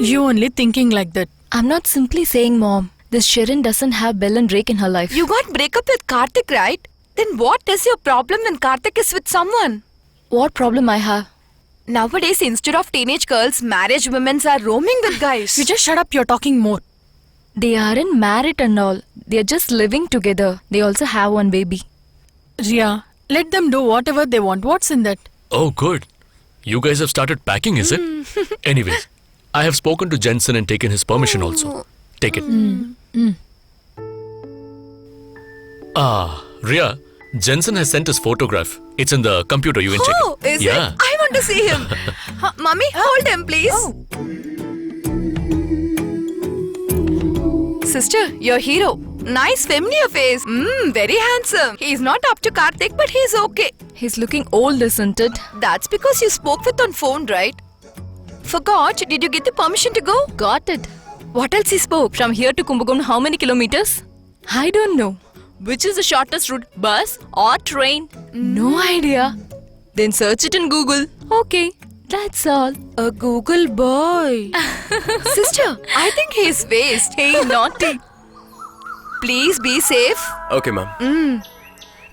You only thinking like that. I'm not simply saying, Mom. This Sharon doesn't have Bell and Drake in her life. You got breakup with Karthik, right? Then what is your problem when Karthik is with someone? What problem I have? Nowadays, instead of teenage girls, marriage women are roaming with guys. You just shut up, you're talking more. They aren't married and all. They're just living together. They also have one baby. Ria, let them do whatever they want. What's in that? Oh, good. You guys have started packing, is it? Anyways, I have spoken to Jensen and taken his permission also. Take it. Ria, Jensen has sent his photograph. It's in the computer. You can check Oh, it. is it? I want to see him. Mummy, hold him, please. Sister, your hero. Nice familiar face. Very handsome. He's not up to Karthik, but he's okay. He's looking old, isn't it? That's because you spoke with on phone, right? Forgot, did you get the permission to go? Got it. What else he spoke? From here to Kumbakonam, how many kilometers? I don't know. Which is the shortest route, bus or train? No idea. Then search it in Google. Okay, that's all. A Google boy. Sister, I think he's waste. Hey, naughty. Please be safe. Okay, ma'am.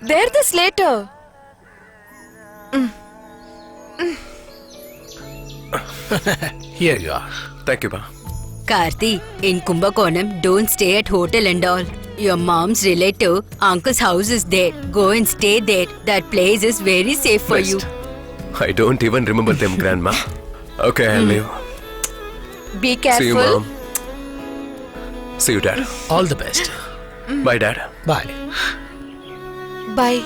There this later. Here you are. Thank you, ma'am. Karthi, in Kumbakonam, don't stay at hotel and all. Your mom's relative, uncle's house is there. Go and stay there. That place is very safe for you. Best. I don't even remember them, Grandma. Okay, I'll leave. Be careful. See you, Mom. See you, Dad. All the best. Bye, Dad. Bye. Bye.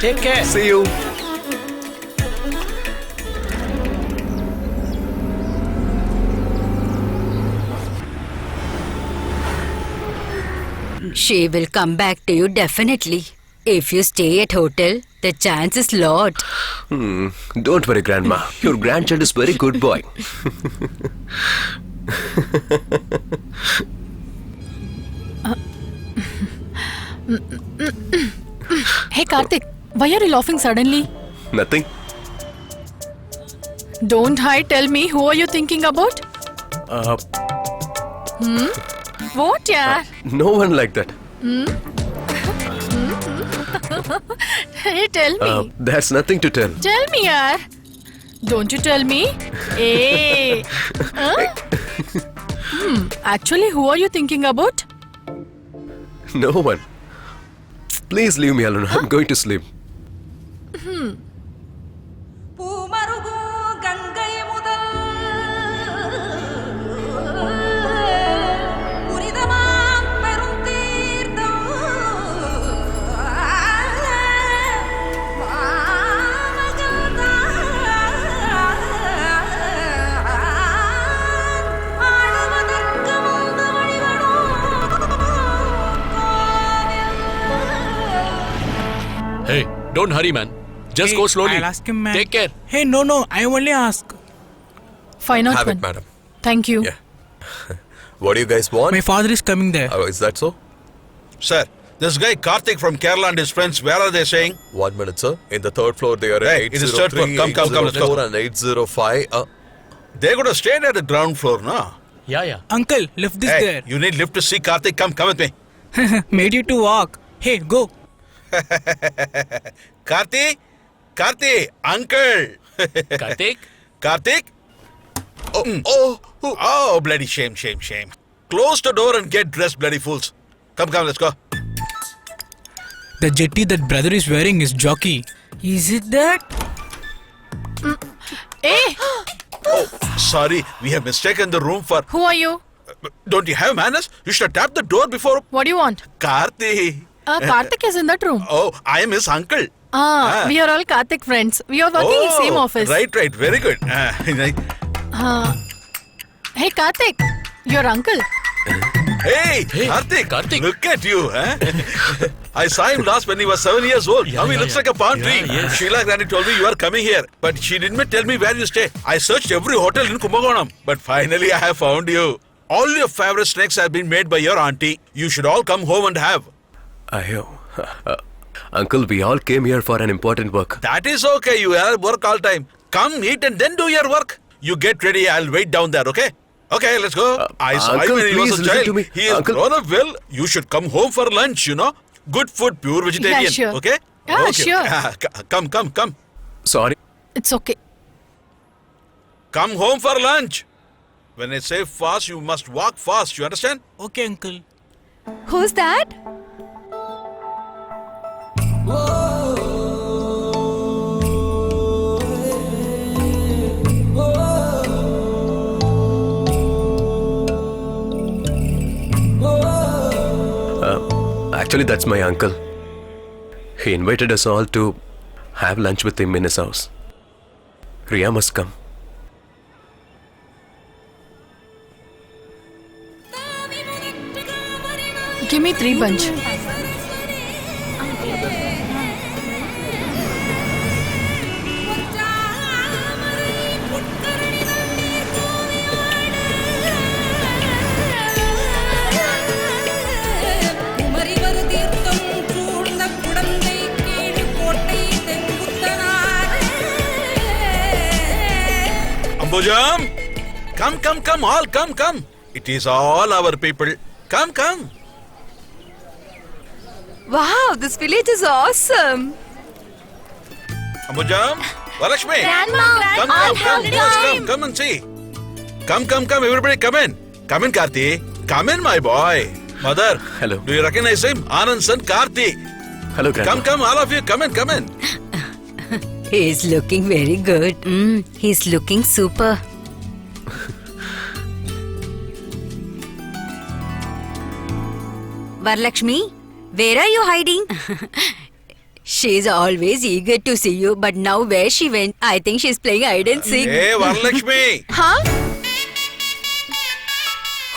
Take care. See you. She will come back to you definitely. If you stay at hotel, the chance is lot. Don't worry, Grandma. Your grandchild is very good boy. Hey Karthik, why are you laughing suddenly? Nothing. Don't hide, tell me, who are you thinking about? What, yeah? No one like that. Hey, tell me. There's nothing to tell. Tell me, yaar. Don't you tell me? Hey. Actually, who are you thinking about? No one. Please leave me alone. I'm going to sleep. Hey, don't hurry, man. Just go slowly. I'll ask him, man. Take care. Hey, no, I only ask. Fine, not Have one. it, madam. Thank you. Yeah. What do you guys want? My father is coming there. Oh, is that so? Sir, this guy Karthik from Kerala and his friends, where are they staying? 1 minute, sir. In the third floor, they are Hey, at it is third floor. 803, Come, let's go. 804 and 805. They're going to stay at the ground floor, no? Yeah. Uncle, lift this Hey, there. you need lift to see Karthik. Come with me. Made you to walk. Hey, go. Karthik, uncle. Karthik? Karthik? Oh, bloody shame. Close the door and get dressed, bloody fools. Come, let's go. The jetty that brother is wearing is jockey. Is it that? Hey, Sorry, we have mistaken the room for... who are you? Don't you have manners? You should have tapped the door before... What do you want? Karthik. Karthik is in that room. Oh, I am his uncle. We are all Karthik friends. We are working in same office. Right, very good. Hey Karthik, your uncle. Hey, Karthik, look at you. I saw him last when he was 7 years old. Now he looks like a palm tree. yes. Sheila Granny told me you are coming here, but she didn't tell me where you stay. I searched every hotel in Kumbakonam, but finally I have found you. All your favorite snacks have been made by your auntie. You should all come home and have. Ayo. Uncle, we all came here for an important work. That is okay. You have work all time. Come, eat and then do your work. You get ready. I'll wait down there, okay? Okay, let's go. I saw Uncle, him when he was please a listen child. to me. He is Uncle. grown up well. You should come home for lunch, you know. Good food, pure vegetarian. Yeah, sure. Okay? Yeah, okay. sure. Come. Sorry. It's okay. Come home for lunch. When I say fast, you must walk fast. You understand? Okay, uncle. Who's that? Actually, that's my uncle. He invited us all to have lunch with him in his house. Riya must come. Give me 3 bunch. Ambujam! Come, all come. It is all our people. Come. Wow, this village is awesome. Ambujam, Varashmi. Grandma, Come and see. Come, everybody come in. Come in, Karthi. Come in, my boy. Mother. Hello. Do you recognize him? Anand's son, Karthi. Hello, Grandma. Come, all of you. Come in. He's looking very good. He's looking super. Varalakshmi, where are you hiding? She's always eager to see you, but now where she went, I think she's playing hide and seek. Hey, Varalakshmi. Huh?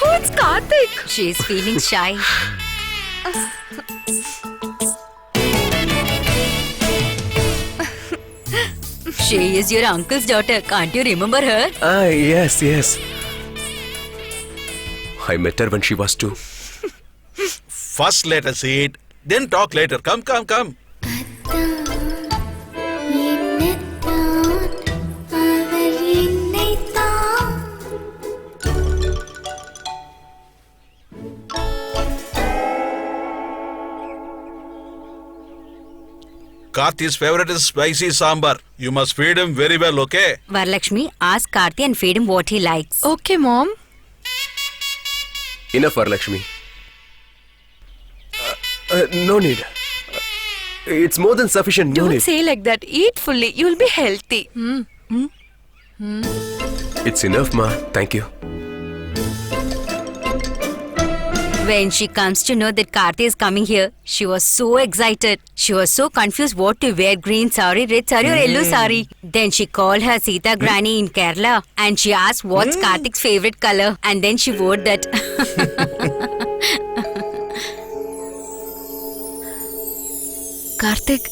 Who's Karthik? She's feeling shy. She is your uncle's daughter. Can't you remember her? Yes. I met her when she was 2. First let us eat, then talk later. Come. Karthi's favorite is spicy sambar. You must feed him very well, okay? Varalakshmi, ask Karthi and feed him what he likes. Okay, Mom. Enough, Varalakshmi. No need. It's more than sufficient. No Don't need. say like that. Eat fully. You'll be healthy. It's enough, Ma. Thank you. When she comes to know that Karthi is coming here, she was so excited. She was so confused what to wear, green sari, red sari or yellow sari. Then she called her Sita Granny in Kerala and she asked what's Karthik's favorite color and then she wore that. Karthik,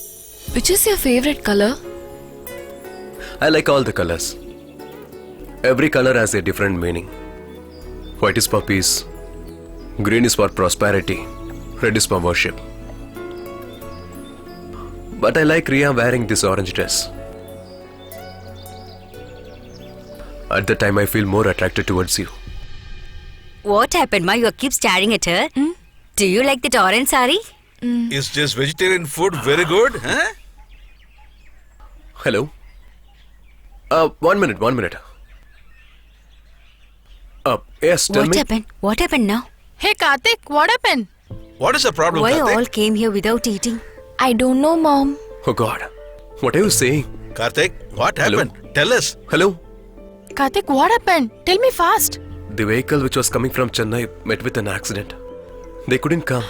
which is your favorite color? I like all the colors. Every color has a different meaning. White is for peace. Green is for prosperity. Red is for worship. But I like Riya wearing this orange dress. At the time, I feel more attracted towards you. What happened, Ma? You keep staring at her. Do you like that orange sari? Is this vegetarian food very good? Huh? Hello? 1 minute. Yes, tell What me. happened? What happened now? Hey, Karthik, what happened? What is the problem, Why Karthik? all came here without eating? I don't know, Mom. Oh God. What are you saying? Karthik, what Hello? happened? Tell us. Hello? Karthik, what happened? Tell me fast. The vehicle which was coming from Chennai met with an accident. They couldn't come.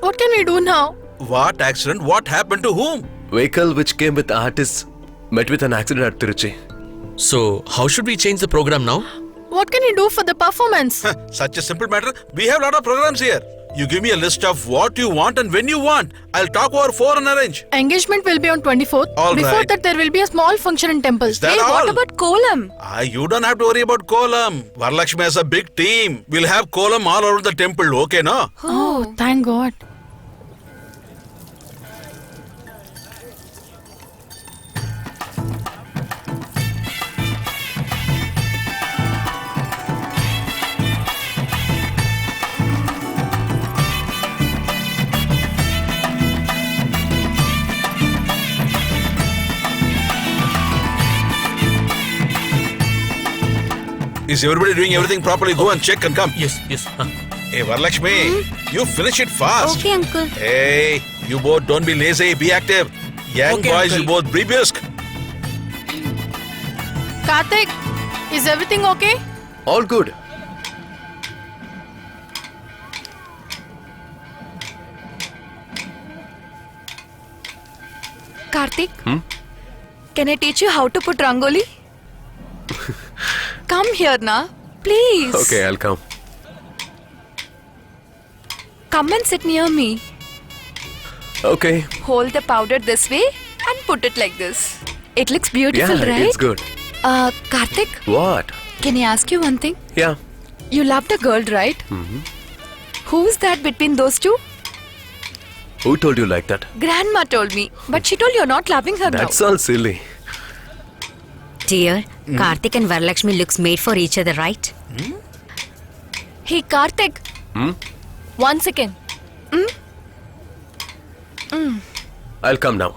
What can we do now? What accident? What happened to whom? Vehicle which came with artists met with an accident at Tiruchi. So, how should we change the program now? What can you do for the performance? Such a simple matter. We have a lot of programs here. You give me a list of what you want and when you want. I'll talk over phone and arrange. Engagement will be on 24th. All Before right. that, there will be a small function in temple. Is that Hey, all? what about Kolam? You don't have to worry about Kolam. Varalakshmi has a big team. We'll have Kolam all over the temple, okay, no? Oh, thank God. Is everybody doing everything properly? Go and check and come. Yes, yes. Hey, Varalakshmi, you finish it fast. Okay, uncle. Hey, you both don't be lazy. Be active. Young Okay, boys, uncle. you both be brisk. Karthik, is everything okay? All good. Karthik, can I teach you how to put rangoli? Come here na, please. Okay, I'll come. Come and sit near me. Okay. Hold the powder this way and put it like this. It looks beautiful, Yeah, right? it's good. Karthik, What? can I ask you one thing? Yeah. You loved a girl, right? Who's that between those two? Who told you like that? Grandma told me, but she told you're not loving her That's now. all silly. Dear, Karthik and Varalakshmi looks made for each other, right? Hey, Karthik. 1 second. I'll come now.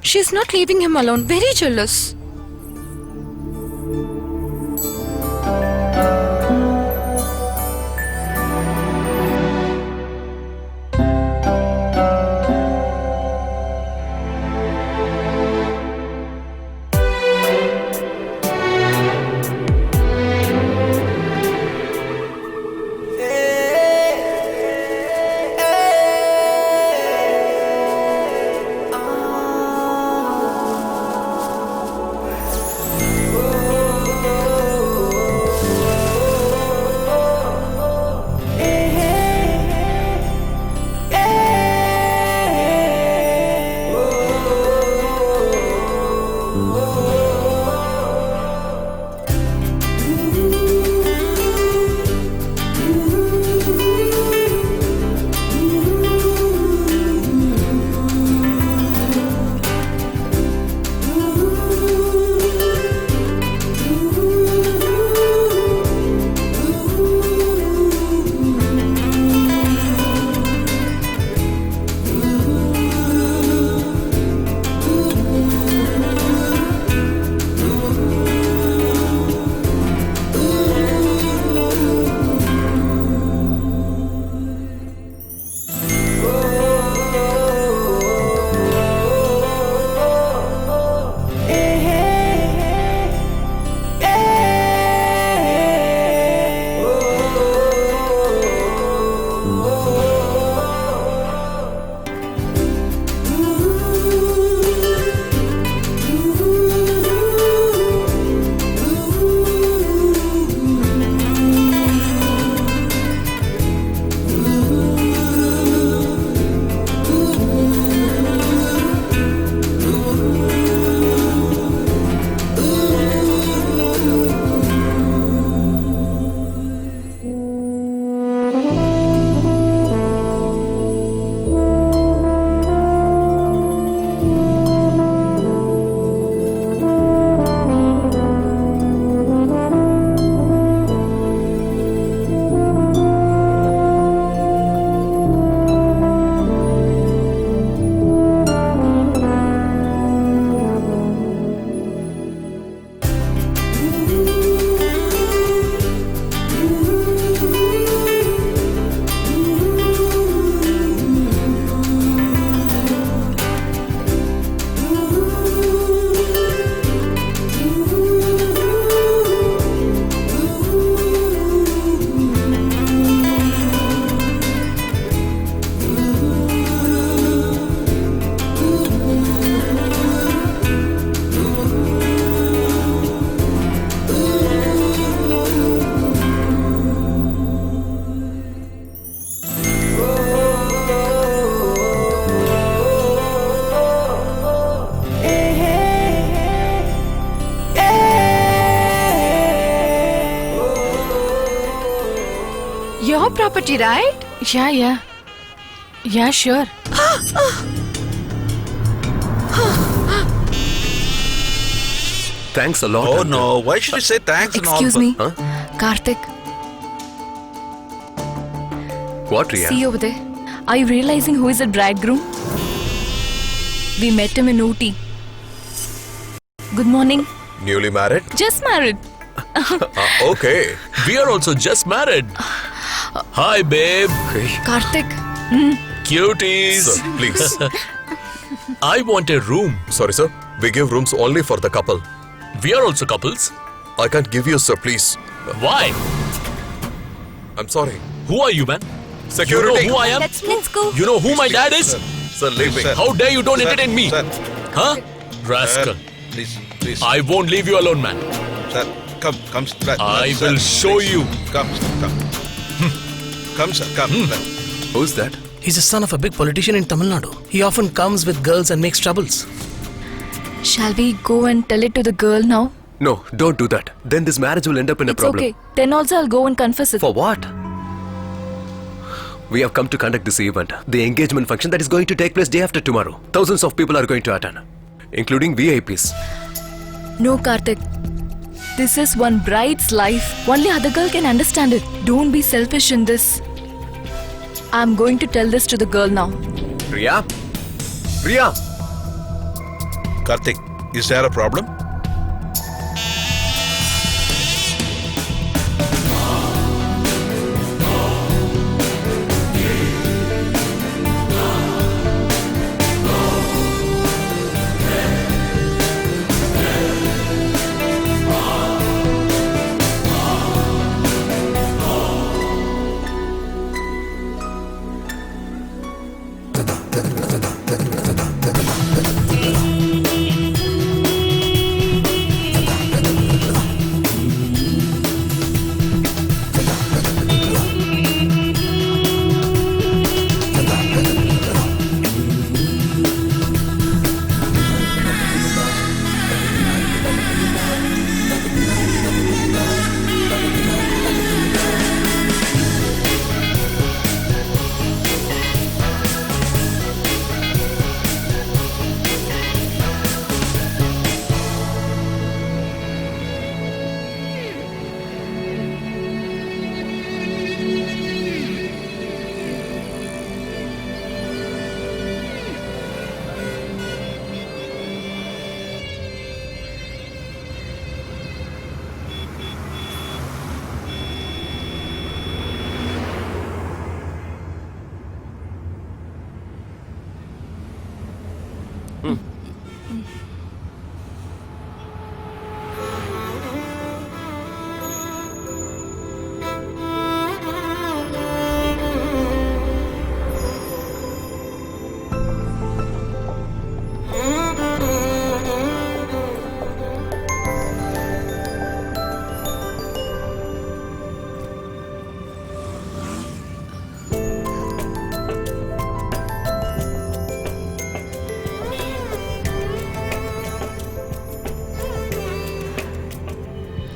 She's not leaving him alone. Very jealous. Your property, right? Yeah. Yeah, sure. Thanks a lot. Oh uncle. no, why should you say thanks and all? Excuse me. Huh? Karthik, What, Riya? see over there. Are you realizing who is the bridegroom? We met him in Ooty. Good morning. Newly married? Just married. Okay. We are also just married. Hi, babe. Karthik. Cuties. Sir, please. I want a room. Sorry, sir. We give rooms only for the couple. We are also couples. I can't give you, sir, please. Why? I'm sorry. Who are you, man? Security. You know who I am? Let's go. You know who my dad is? Sir, leave me. Sir. How dare you don't entertain me? Sir, Huh? Rascal. please, please. I won't leave you alone, man. Sir, come, sir. I Sir, will show please. you. Come. Come, sir, come. Who's that? He's the son of a big politician in Tamil Nadu. He often comes with girls and makes troubles. Shall we go and tell it to the girl now? No, don't do that. Then this marriage will end up in a It's problem. okay. Then also I'll go and confess it. For what? We have come to conduct this event, the engagement function that is going to take place day after tomorrow. Thousands of people are going to attend, including VIPs. No, Karthik. This is one bride's life. Only other girl can understand it. Don't be selfish in this. I'm going to tell this to the girl now. Riya? Riya? Karthik, is there a problem?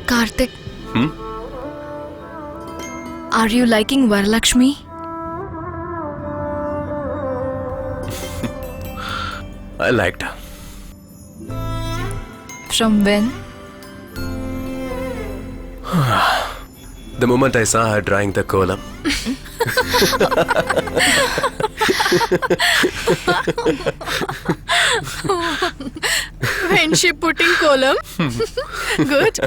Karthik. Are you liking Varalakshmi? I liked her. From when? The moment I saw her drawing the kolam. When she putting column. Good.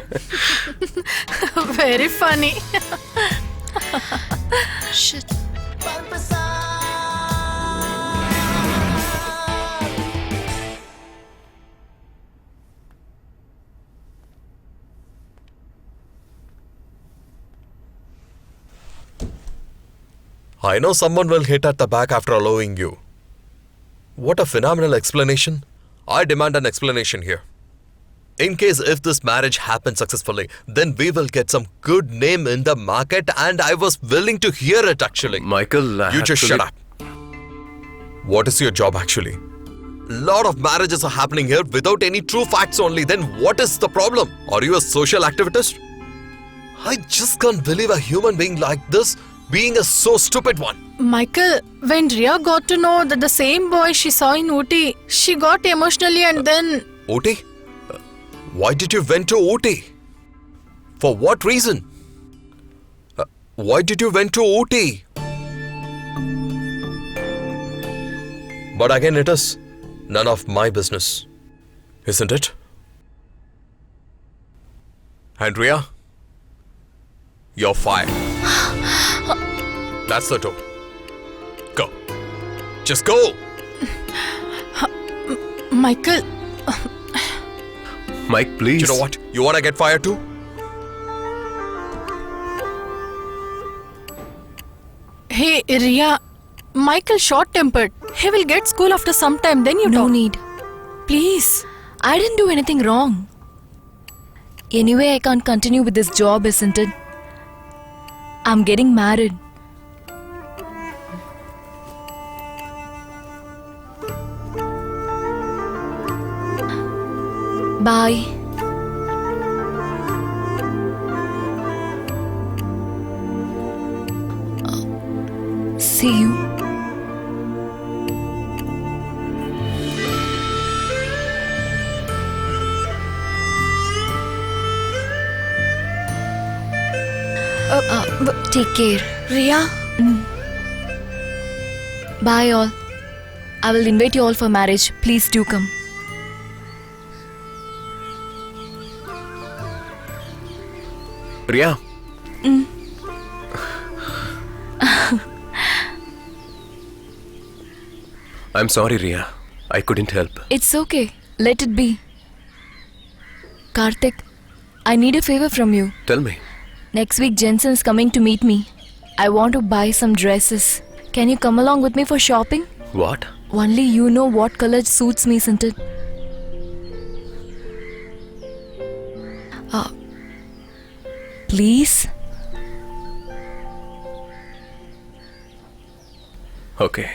Very funny. Shit. I know someone will hit at the back after allowing you. What a phenomenal explanation. I demand an explanation here. In case if this marriage happens successfully, then we will get some good name in the market, and I was willing to hear it actually. Michael, You just shut up. What is your job actually? Lot of marriages are happening here without any true facts only. Then what is the problem? Are you a social activist? I just can't believe a human being like this being a so stupid one. Michael, when Ria got to know that the same boy she saw in Ooty, she got emotionally and then... Ooty? Why did you went to Ooty? For what reason? Why did you went to Ooty? But again, it is none of my business, isn't it? Andrea, you're fired. That's the door. Go. Just go. Michael, Mike, please. You know what? You wanna get fired too? hey, Ria. Michael short-tempered. He will get school after some time, then you No talk. need. Please. I didn't do anything wrong. Anyway, I can't continue with this job, isn't it? I'm getting married. Bye. See you. Take care. Ria, Bye all. I will invite you all for marriage. Please do come. Ria. I'm sorry, Ria. I couldn't help. It's okay. Let it be. Karthik, I need a favor from you. Tell me. Next week, Jensen is coming to meet me. I want to buy some dresses. Can you come along with me for shopping? What? Only you know what color suits me, isn't it? Please? Okay.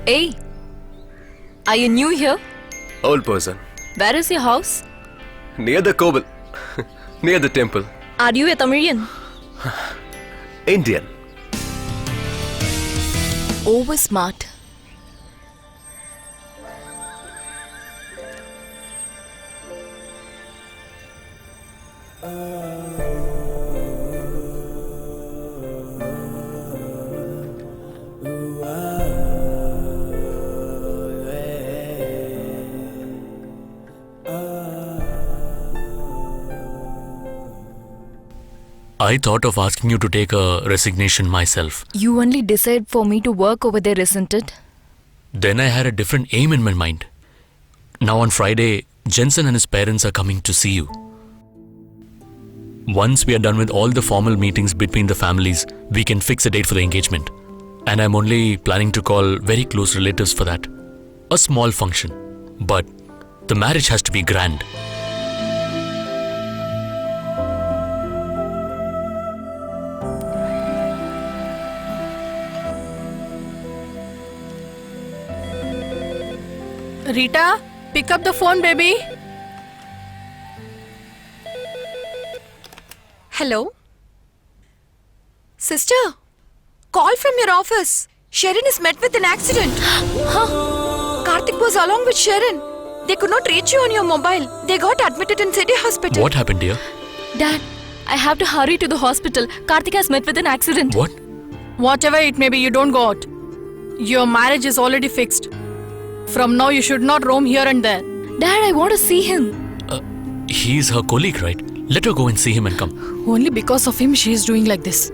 Hey, are you new here? Old person. Where is your house? Near the Koval. Near the temple. Are you a Tamilian? Indian. Over smart. I thought of asking you to take a resignation myself. You only decide for me to work over there, isn't it? Then I had a different aim in my mind. Now on Friday, Jensen and his parents are coming to see you. Once we are done with all the formal meetings between the families, we can fix a date for the engagement. And I'm only planning to call very close relatives for that. A small function. But the marriage has to be grand. Rita, pick up the phone, baby. hello? Sister, call from your office. Sharon is met with an accident. Karthik was along with Sharon. They could not reach you on your mobile. They got admitted in City Hospital. What happened, dear? Dad, I have to hurry to the hospital. Karthik has met with an accident. What? Whatever it may be, you don't go out. Your marriage is already fixed. From now, you should not roam here and there. Dad, I want to see him. He's her colleague, right? Let her go and see him and come. Only because of him, she is doing like this.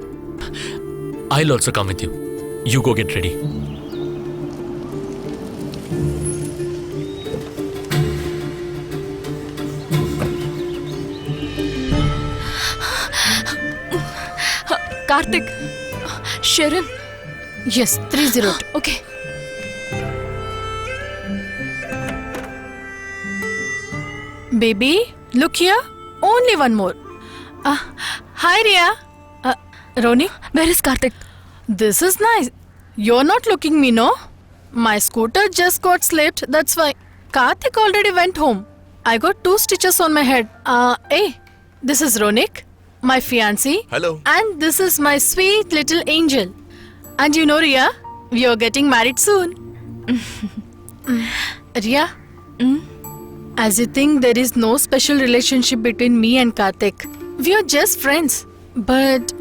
I'll also come with you. You go get ready. Karthik. Sharon. Yes, 302. Okay. Baby, look here. Only one more. Hi, Ria. Roni, Where is Karthik? this is nice. You're not looking me, no? My scooter just got slipped, that's why. Karthik already went home. I got 2 stitches on my head. Hey, this is Ronik, my fiancé. Hello. And this is my sweet little angel. And you know, Ria, we are getting married soon. Ria, as you think there is no special relationship between me and Karthik. We are just friends. But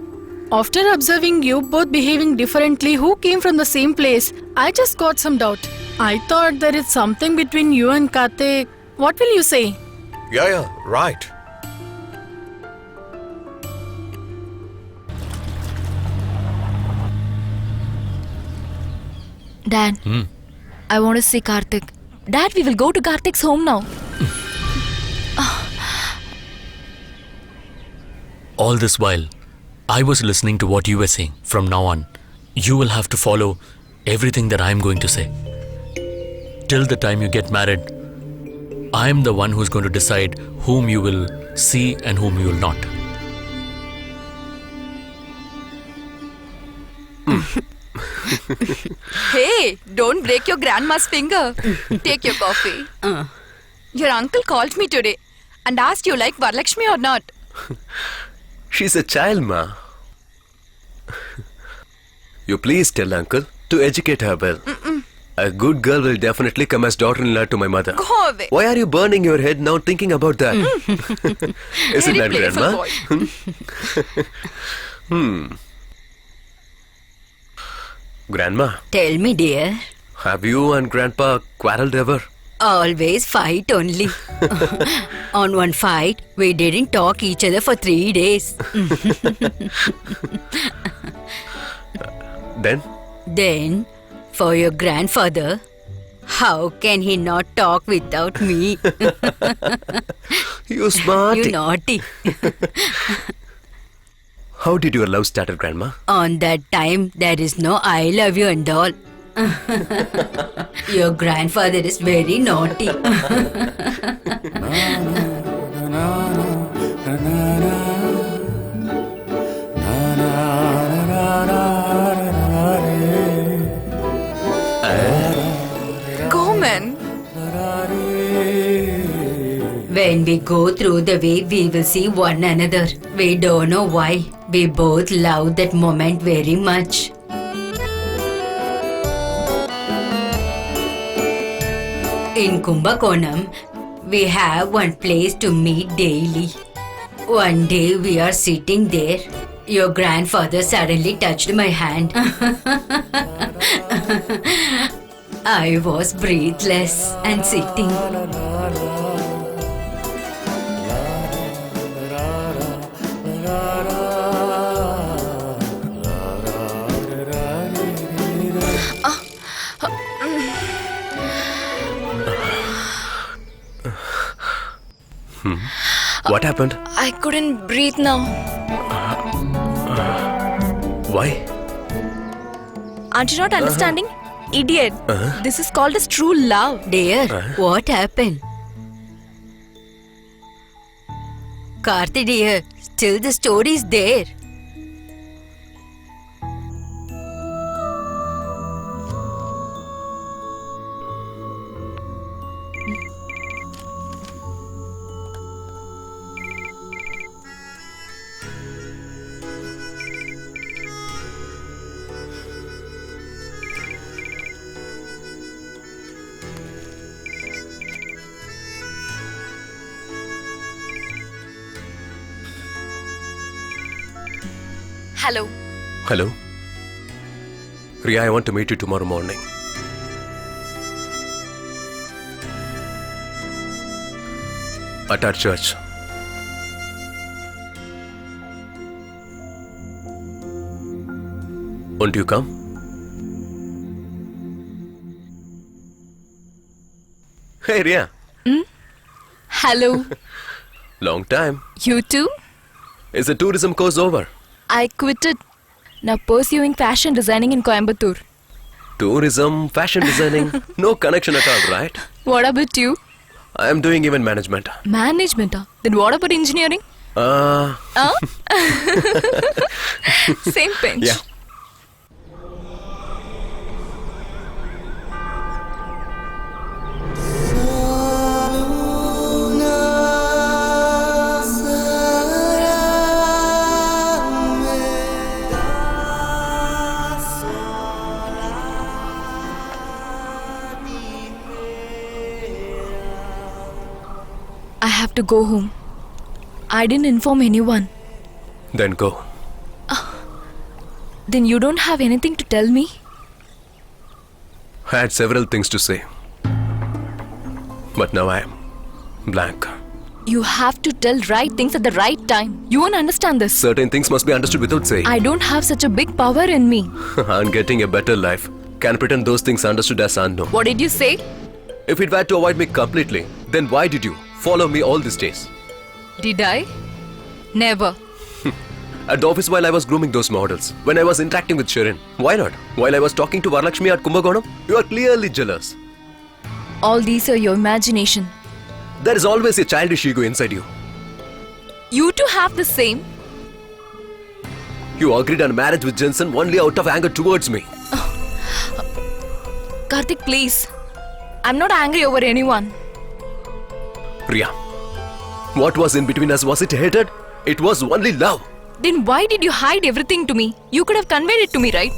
after observing you both behaving differently, who came from the same place, I just got some doubt. I thought there is something between you and Karthik. What will you say? Yeah, right. Dad. I want to see Karthik. Dad, we will go to Karthik's home now. All this while, I was listening to what you were saying. From now on, you will have to follow everything that I'm going to say. Till the time you get married, I'm the one who's going to decide whom you will see and whom you will not. Hey, don't break your grandma's finger. Take your coffee. Your uncle called me today and asked you like Varalakshmi or not. She's a child, ma. You please tell uncle to educate her well. A good girl will definitely come as daughter-in-law to my mother. Go away. Why are you burning your head now thinking about that? Isn't Very that playful Grandma? boy. Grandma. Tell me, dear. Have you and Grandpa quarreled ever? Always fight only. On one fight, we didn't talk each other for 3 days. Then, for your grandfather, how can he not talk without me? You smart. You naughty. How did your love started, Grandma? On that time, there is no I love you and all. Your grandfather is very naughty. Go, man. When we go through the way, we will see one another. We don't know why. We both love that moment very much. In Kumbakonam, we have one place to meet daily. One day we are sitting there. Your grandfather suddenly touched my hand. I was breathless and sitting. What happened? I couldn't breathe now. Why? Aren't you not understanding? Idiot. This is called as true love. Dear, what happened? Karthi dear, still the story is there. Hello. Hello? Ria, I want to meet you tomorrow morning. At our church. Won't you come? Hey, Ria. Hello. Long time. You too? Is the tourism course over? I quitted. Now pursuing fashion designing in Coimbatore. Tourism, fashion designing, no connection at all, right? What about you? I am doing event management. Management. Then what about engineering? Same pinch. Yeah. I have to go home. I didn't inform anyone. Then go. Then you don't have anything to tell me? I had several things to say. But now I am blank. You have to tell right things at the right time. You won't understand this. Certain things must be understood without saying. I don't have such a big power in me. And getting a better life. Can pretend those things understood as unknown. What did you say? If it were to avoid me completely, then why did you follow me all these days? Did I? Never. At the office while I was grooming those models, when I was interacting with Shirin, why not? While I was talking to Varalakshmi at Kumbakonam, you are clearly jealous. All these are your imagination. There is always a childish ego inside you. You too have the same. You agreed on marriage with Jensen only out of anger towards me. Karthik, please. I'm not angry over anyone. Ria, what was in between us? Was it hatred? It was only love. Then why did you hide everything to me? You could have conveyed it to me, right?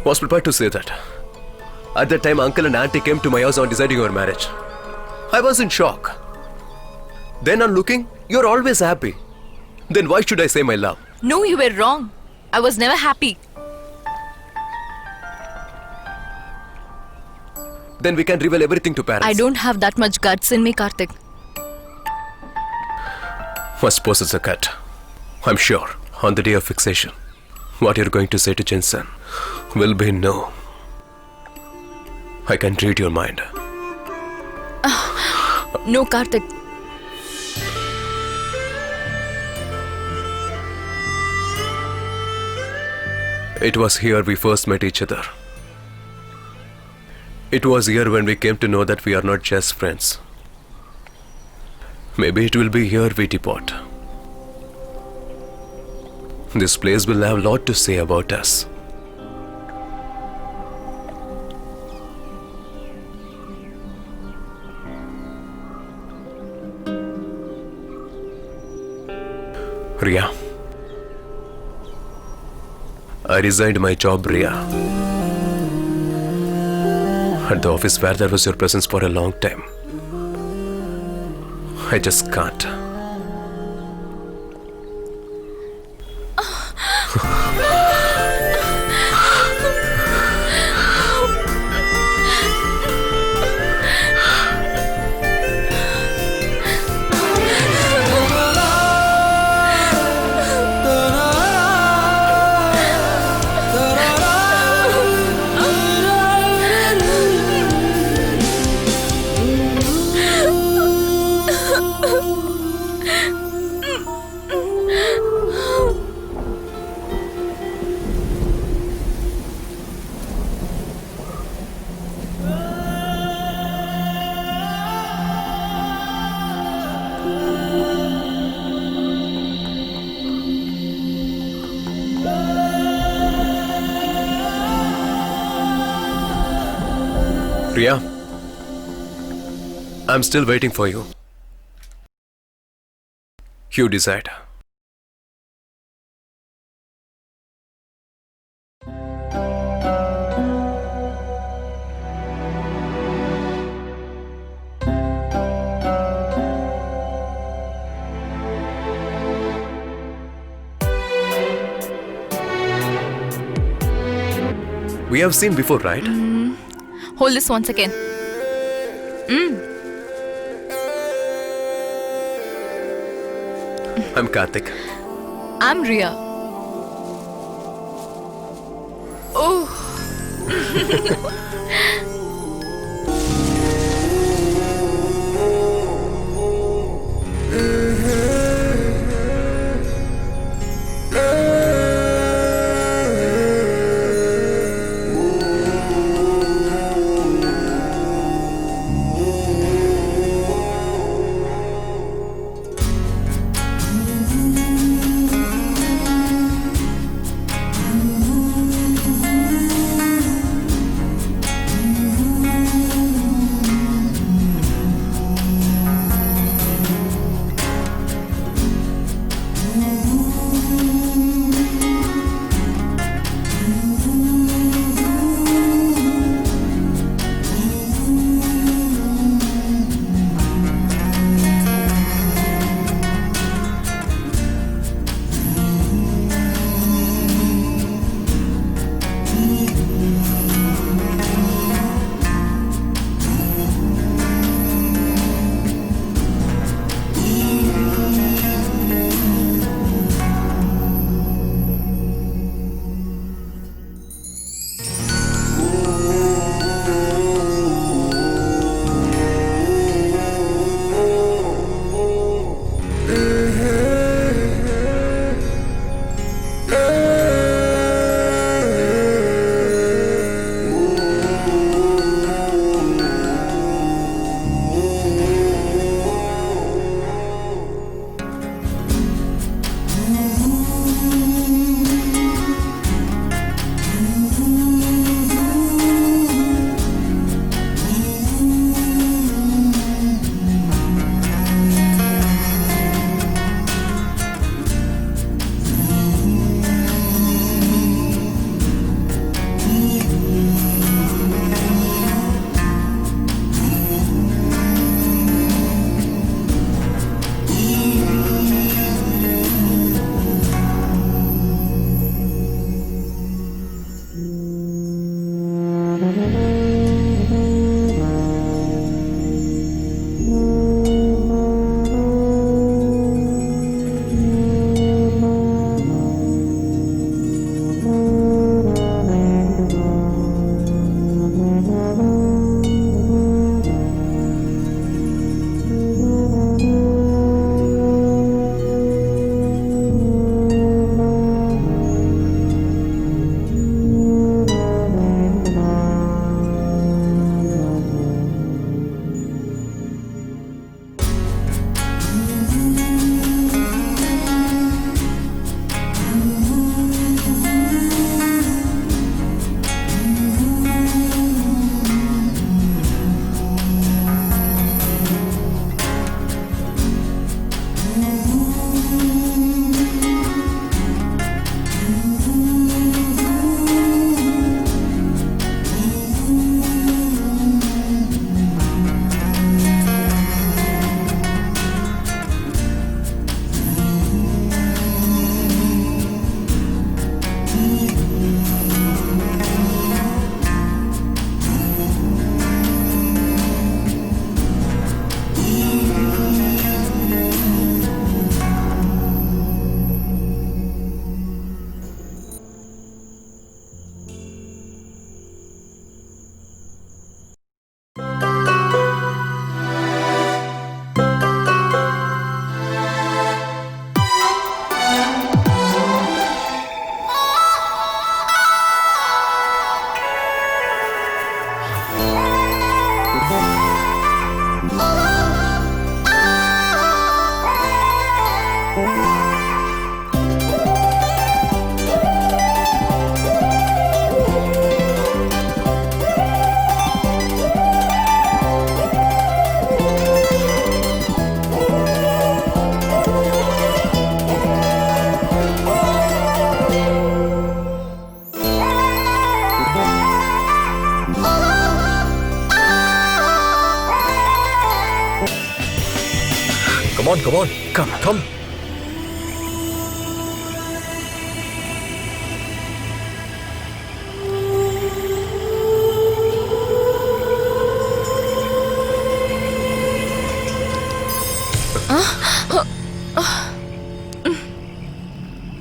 Was prepared to say that. At that time, uncle and auntie came to my house on deciding our marriage. I was in shock. Then on looking, you're always happy. Then why should I say my love? No, you were wrong. I was never happy. Then we can reveal everything to parents. I don't have that much guts in me, Karthik. I suppose it's a cut. I'm sure, on the day of fixation, what you're going to say to Jensen will be no. I can read your mind. No, Karthik. It was here we first met each other. It was here when we came to know that we are not just friends. Maybe it will be here we depart. This place will have a lot to say about us. Ria, I resigned my job, Ria. At the office where there was your presence for a long time. I just can't. Ria, I'm still waiting for you. You decide. We have seen before, right? Hold this one second. I'm Karthik. I'm Ria. Oh. Come on, come on. Come.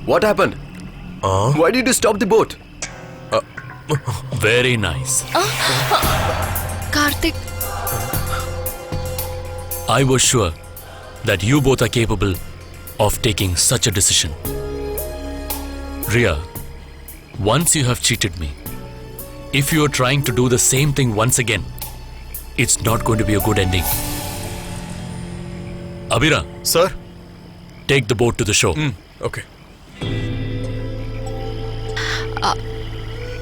What happened? Why did you stop the boat? Very nice. Karthik. I was sure that you both are capable of taking such a decision. Ria, once you have cheated me, if you are trying to do the same thing once again, it's not going to be a good ending. Abira, Sir? take the boat to the shore. Okay.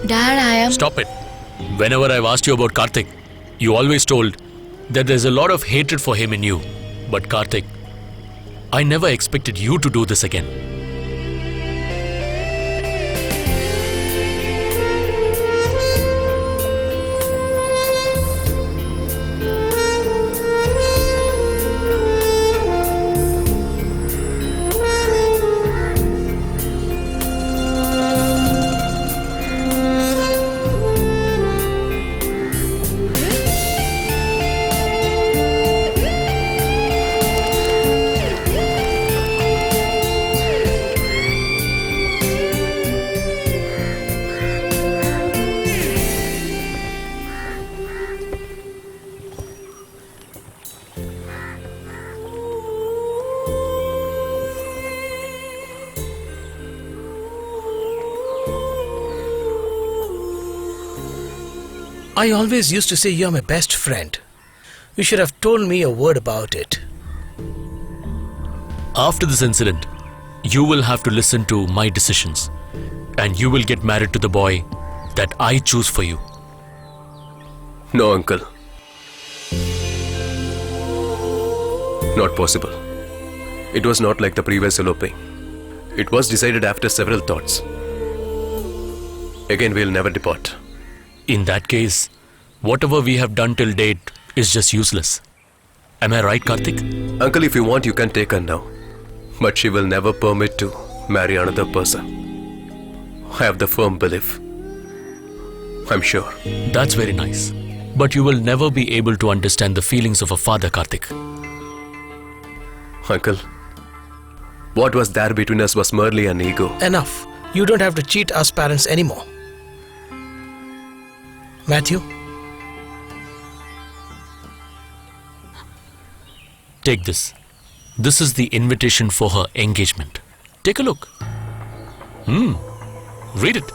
Dad, I am. Stop it. Whenever I've asked you about Karthik, you always told that there's a lot of hatred for him in you. But Karthik, I never expected you to do this again. I always used to say you're my best friend. You should have told me a word about it. After this incident, you will have to listen to my decisions. And you will get married to the boy that I choose for you. No, uncle. Not possible. It was not like the previous eloping. It was decided after several thoughts. Again, we'll never depart. In that case, whatever we have done till date is just useless. Am I right, Karthik? Uncle, if you want, you can take her now. But she will never permit to marry another person. I have the firm belief. I'm sure. That's very nice. But you will never be able to understand the feelings of a father, Karthik. Uncle, what was there between us was merely an ego. Enough. You don't have to cheat us parents anymore. Matthew? Take this. This is the invitation for her engagement. Take a look. Read it.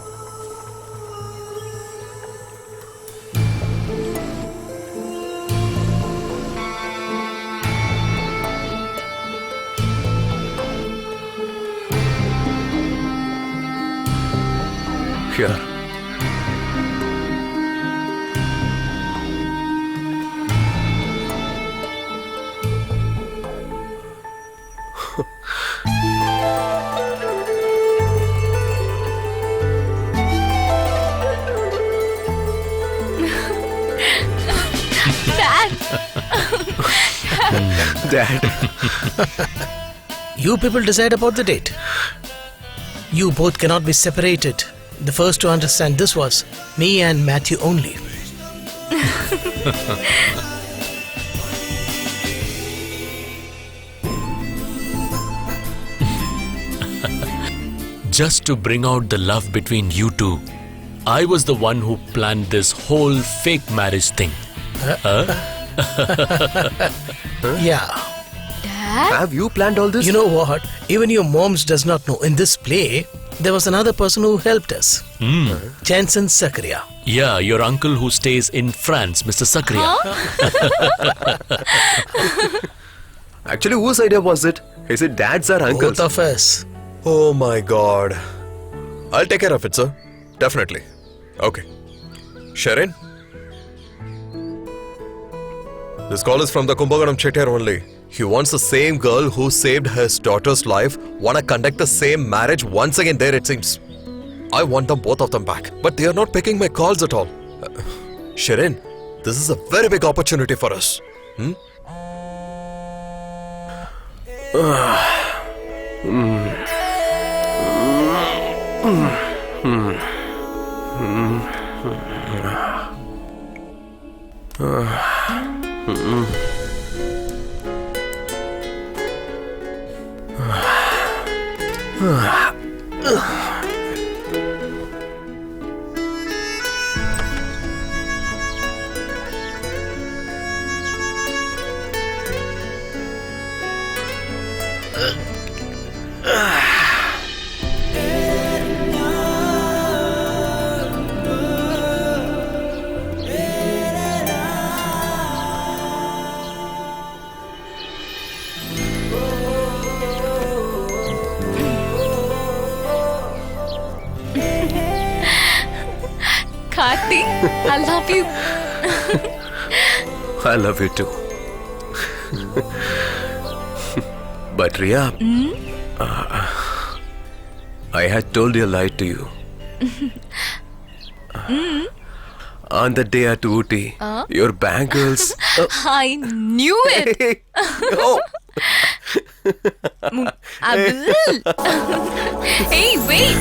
Here. Dad. You people decide about the date. You both cannot be separated. The first to understand this was me and Matthew only. Just to bring out the love between you two, I was the one who planned this whole fake marriage thing. Yeah. Have you planned all this? You know what? Even your moms does not know. In this play, there was another person who helped us. Jensen Sakria. Yeah, your uncle who stays in France, Mr. Sakria. Actually, whose idea was it? Is it Dad's or Uncle's? Both of us. Oh my god. I'll take care of it, sir. Definitely. Okay. Sharon? This call is from the Kumbhaganam Chettiar only. He wants the same girl who saved his daughter's life wanna conduct the same marriage once again there, it seems. I want them, both of them back. But they are not picking my calls at all. Sharon, this is a very big opportunity for us. Karthi, I love you. I love you too. But Ria, I had told a lie to you. On the day at Ooty, your bangles. I knew it. No. I will. Hey, wait.